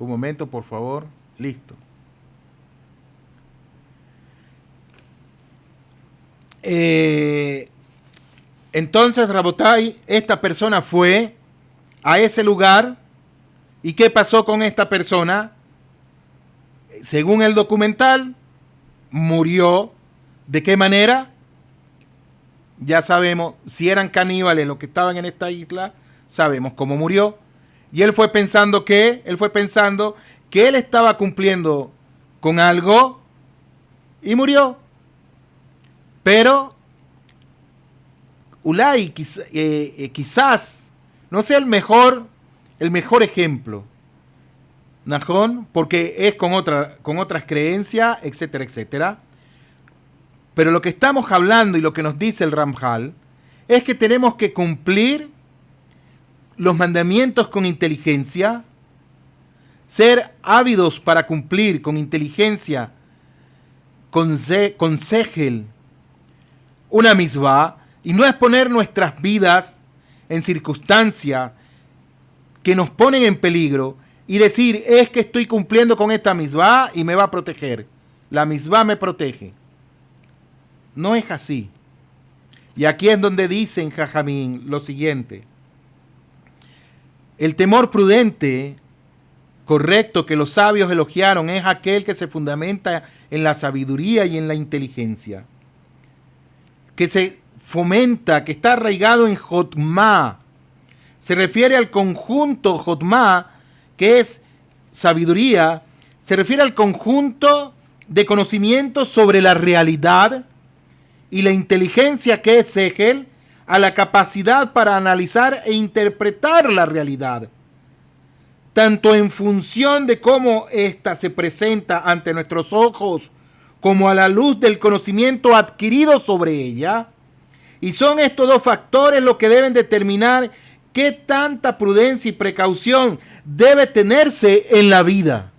Un momento, por favor. Listo. Entonces, Rabotai, esta persona fue a ese lugar. ¿Y qué pasó con esta persona? Según el documental, murió. ¿De qué manera? Ya sabemos, si eran caníbales los que estaban en esta isla, sabemos cómo murió. Y él fue pensando que él estaba cumpliendo con algo y murió. Pero Ulay quizás no sea el mejor ejemplo, Najón, porque es con otras creencias, etcétera, etcétera. Pero lo que estamos hablando y lo que nos dice el Ramjal es que tenemos que cumplir los mandamientos con inteligencia, ser ávidos para cumplir con inteligencia, con segel, una misvá, y no exponer nuestras vidas en circunstancias que nos ponen en peligro y decir, es que estoy cumpliendo con esta misvá y me va a proteger. La misvá me protege. No es así. Y aquí es donde dicen Jajamín lo siguiente. El temor prudente, correcto, que los sabios elogiaron, es aquel que se fundamenta en la sabiduría y en la inteligencia. Que se fomenta, que está arraigado en Jotmá. Se refiere al conjunto Jotmá, que es sabiduría, se refiere al conjunto de conocimientos sobre la realidad, y la inteligencia, que es Segel, a la capacidad para analizar e interpretar la realidad, tanto en función de cómo ésta se presenta ante nuestros ojos, como a la luz del conocimiento adquirido sobre ella. Y son estos dos factores los que deben determinar qué tanta prudencia y precaución debe tenerse en la vida.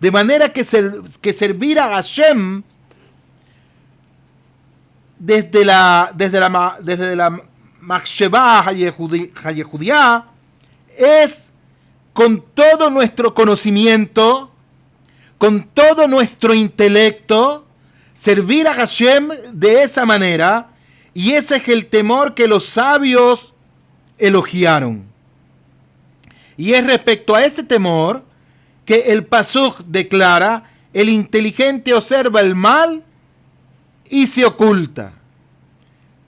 De manera que servir a Hashem desde la Machshevá Hayehudía es con todo nuestro conocimiento, con todo nuestro intelecto, servir a Hashem de esa manera, y ese es el temor que los sabios elogiaron. Y es respecto a ese temor que el Pasuk declara: el inteligente observa el mal y se oculta,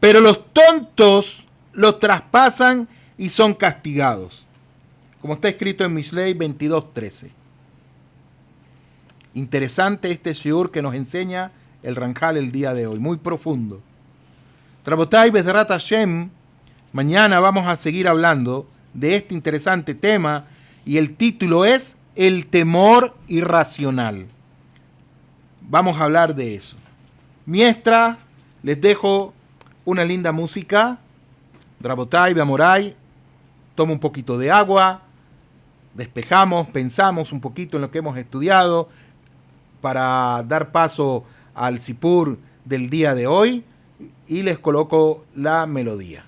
pero los tontos los traspasan y son castigados, como está escrito en Misley 22:13. Interesante este shiur que nos enseña el Ramjal el día de hoy, muy profundo. Rabotai Bezrat Hashem, mañana vamos a seguir hablando de este interesante tema, y el título es El temor irracional. Vamos a hablar de eso. Mientras, les dejo una linda música. Rabotai, Beamorai, toma un poquito de agua, despejamos, pensamos un poquito en lo que hemos estudiado para dar paso al Sipur del día de hoy, y les coloco la melodía.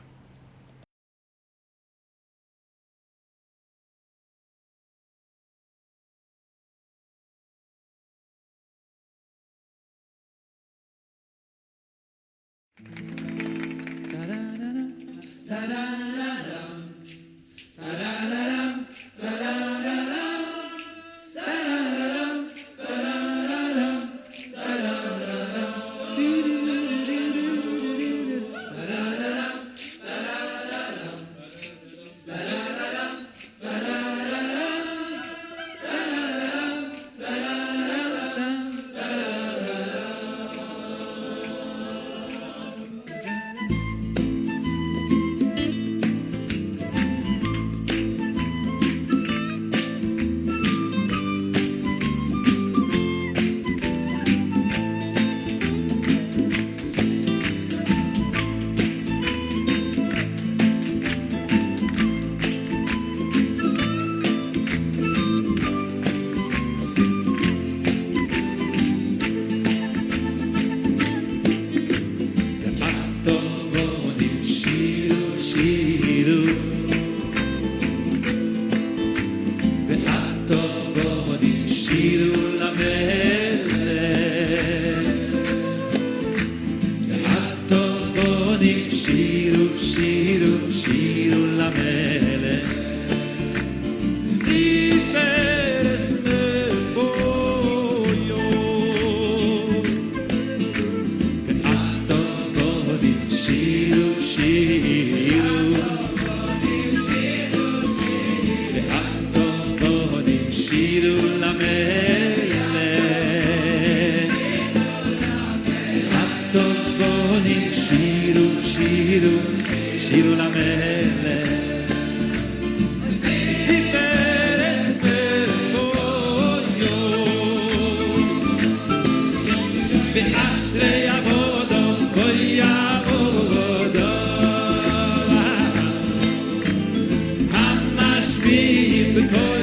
שירו למלך סיפר בפויו ואשרי עבודו בוי עבודו המשמיעים בקול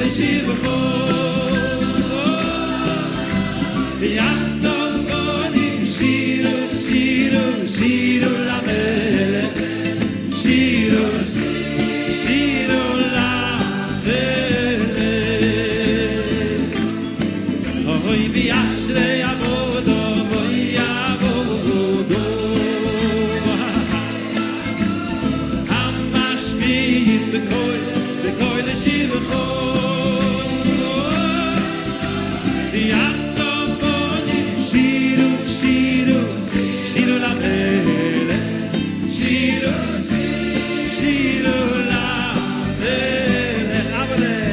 לשיר בחור ויחתום בונים שירו למלך שירו למלך אוי וישרי עבודו בוי עבודו המשמיעים בקול לשיר בחור ויחתום בונים שירו למלך שירו למלך עבודה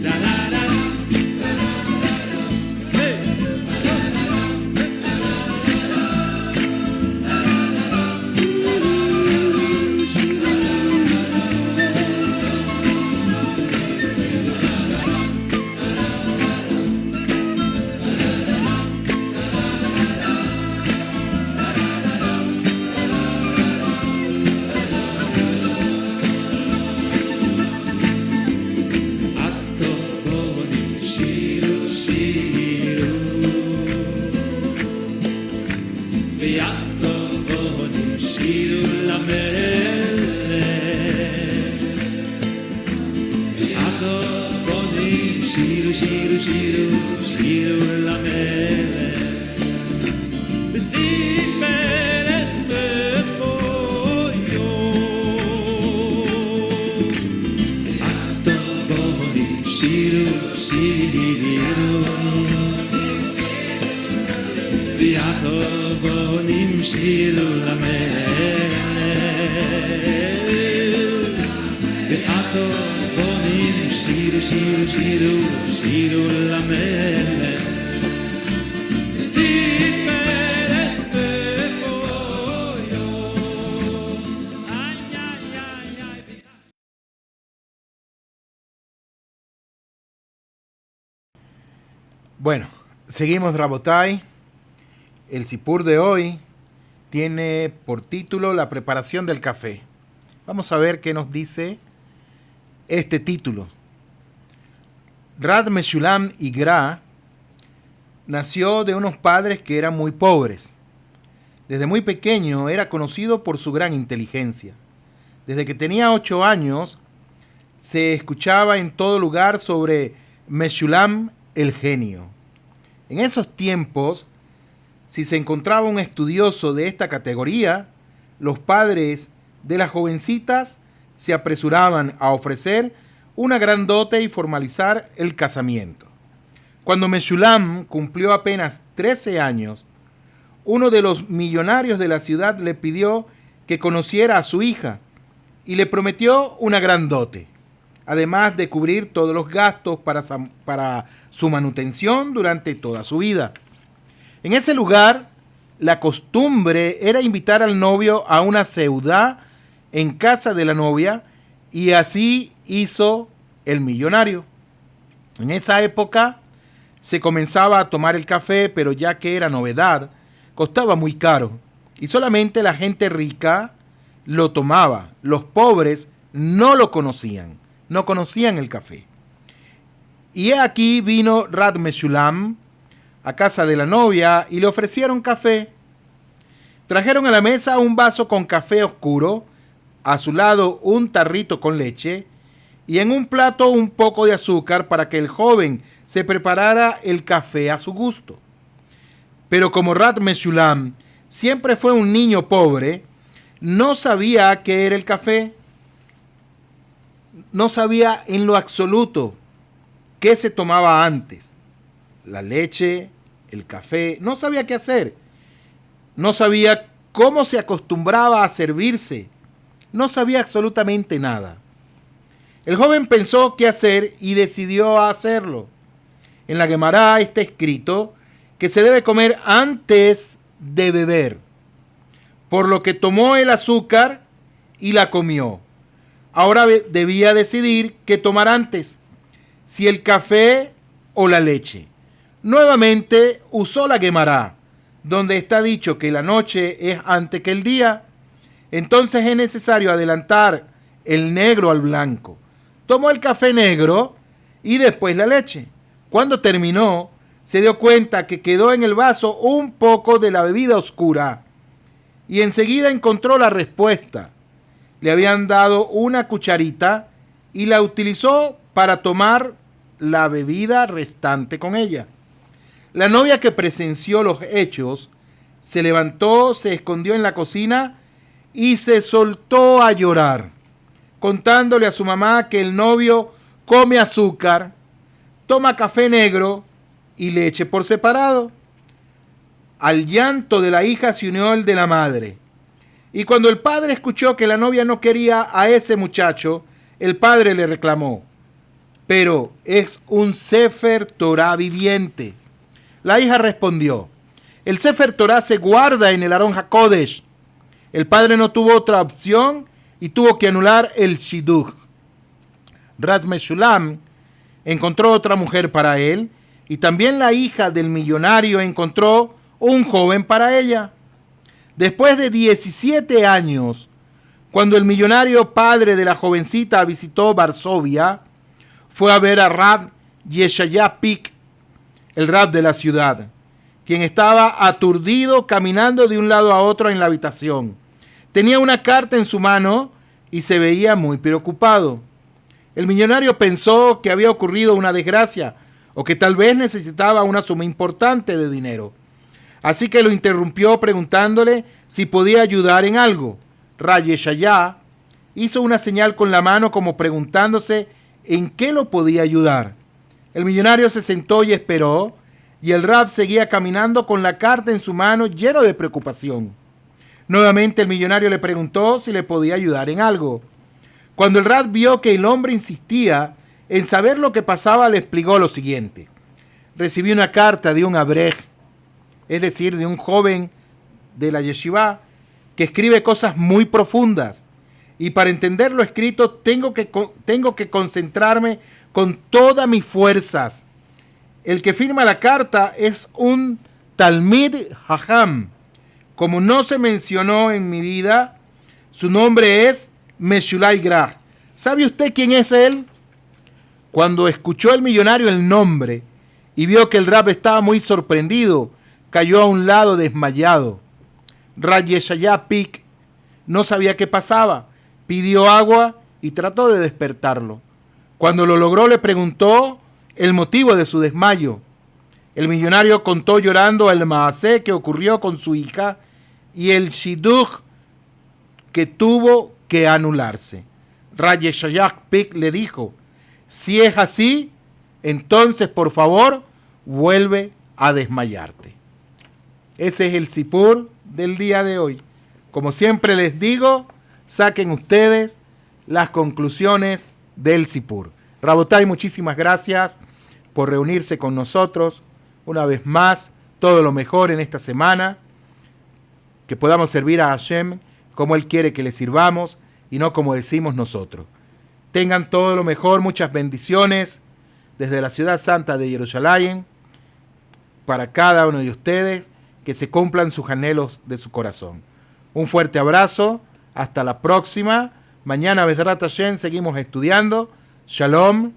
לה לה לה היי שירו למלך וסיפרס בפויו הטובונים שירו והטובונים שירו למלך והטובונים שירו למלך סיפרס בפויו איי איי איי איי. Bueno, seguimos Rabotai. El sipur de hoy tiene por título La preparación del café. Vamos a ver qué nos dice este título. Rad Meshulam Igra nació de unos padres que eran muy pobres. Desde muy pequeño era conocido por su gran inteligencia. Desde que tenía 8 años se escuchaba en todo lugar sobre Meshulam el genio. En esos tiempos, si se encontraba un estudioso de esta categoría, los padres de las jovencitas se apresuraban a ofrecer una gran dote y formalizar el casamiento. Cuando Meshulam cumplió apenas 13 años, uno de los millonarios de la ciudad le pidió que conociera a su hija y le prometió una gran dote, además de cubrir todos los gastos para su manutención durante toda su vida. En ese lugar, la costumbre era invitar al novio a una seudá en casa de la novia, y así hizo el millonario. En esa época se comenzaba a tomar el café, pero ya que era novedad, costaba muy caro, y solamente la gente rica lo tomaba. Los pobres no lo conocían, no conocían el café. Y aquí vino Rad Meshulam a casa de la novia y le ofrecieron café. Trajeron a la mesa un vaso con café oscuro, a su lado un tarrito con leche y en un plato un poco de azúcar para que el joven se preparara el café a su gusto. Pero como Rad Meshulam siempre fue un niño pobre, no sabía qué era el café. No sabía en lo absoluto qué se tomaba antes. La leche, el café, no sabía qué hacer. No sabía cómo se acostumbraba a servirse. No sabía absolutamente nada. El joven pensó qué hacer y decidió hacerlo. En la Guemará está escrito que se debe comer antes de beber, por lo que tomó el azúcar y la comió. Ahora debía decidir qué tomar antes, si el café o la leche. Nuevamente usó la Guemará, donde está dicho que la noche es antes que el día. Entonces es necesario adelantar el negro al blanco. Tomó el café negro y después la leche. Cuando terminó, se dio cuenta que quedó en el vaso un poco de la bebida oscura y enseguida encontró la respuesta. Le habían dado una cucharita y la utilizó para tomar la bebida restante con ella. La novia, que presenció los hechos, se levantó, se escondió en la cocina y se soltó a llorar, contándole a su mamá que el novio come azúcar, toma café negro y leche por separado. Al llanto de la hija se unió el de la madre. Y cuando el padre escuchó que la novia no quería a ese muchacho, el padre le reclamó: pero es un Sefer Torah viviente. La hija respondió: el Sefer Torah se guarda en el Aron HaKodesh. El padre no tuvo otra opción y tuvo que anular el Shidduch. Rab Meshulam encontró otra mujer para él, y también la hija del millonario encontró un joven para ella. Después de 17 años, cuando el millonario padre de la jovencita visitó Varsovia, fue a ver a Rab Yeshaya Pik, el rab de la ciudad, quien estaba aturdido caminando de un lado a otro en la habitación. Tenía una carta en su mano y se veía muy preocupado. El millonario pensó que había ocurrido una desgracia o que tal vez necesitaba una suma importante de dinero. Así que lo interrumpió preguntándole si podía ayudar en algo. Rab Yeshaya hizo una señal con la mano como preguntándose en qué lo podía ayudar. El millonario se sentó y esperó, y el rab seguía caminando con la carta en su mano lleno de preocupación. Nuevamente el millonario le preguntó si le podía ayudar en algo. Cuando el rab vio que el hombre insistía en saber lo que pasaba, le explicó lo siguiente: recibí una carta de un abrej, es decir, de un joven de la yeshiva, que escribe cosas muy profundas, y para entender lo escrito tengo que concentrarme con todas mis fuerzas. El que firma la carta es un Talmid Hajam. Como no se mencionó en mi vida, su nombre es Meshulai Graj. ¿Sabe usted quién es él? Cuando escuchó el millonario el nombre y vio que el rab estaba muy sorprendido, cayó a un lado desmayado. Rab Yeshaya Pik no sabía qué pasaba, pidió agua y trató de despertarlo. Cuando lo logró, le preguntó el motivo de su desmayo. El millonario contó llorando el maasé que ocurrió con su hija y el shidduch que tuvo que anularse. Rab Yeshaya Pik le dijo: si es así, entonces por favor vuelve a desmayarte. Ese es el sipur del día de hoy. Como siempre les digo, saquen ustedes las conclusiones del sipur. Rabotay, muchísimas gracias por reunirse con nosotros una vez más. Todo lo mejor en esta semana, que podamos servir a Hashem como Él quiere que le sirvamos y no como decimos nosotros. Tengan todo lo mejor, muchas bendiciones desde la ciudad santa de Jerusalén para cada uno de ustedes, que se cumplan sus anhelos de su corazón. Un fuerte abrazo, hasta la próxima. Mañana, Bezrat Hashem, seguimos estudiando. Shalom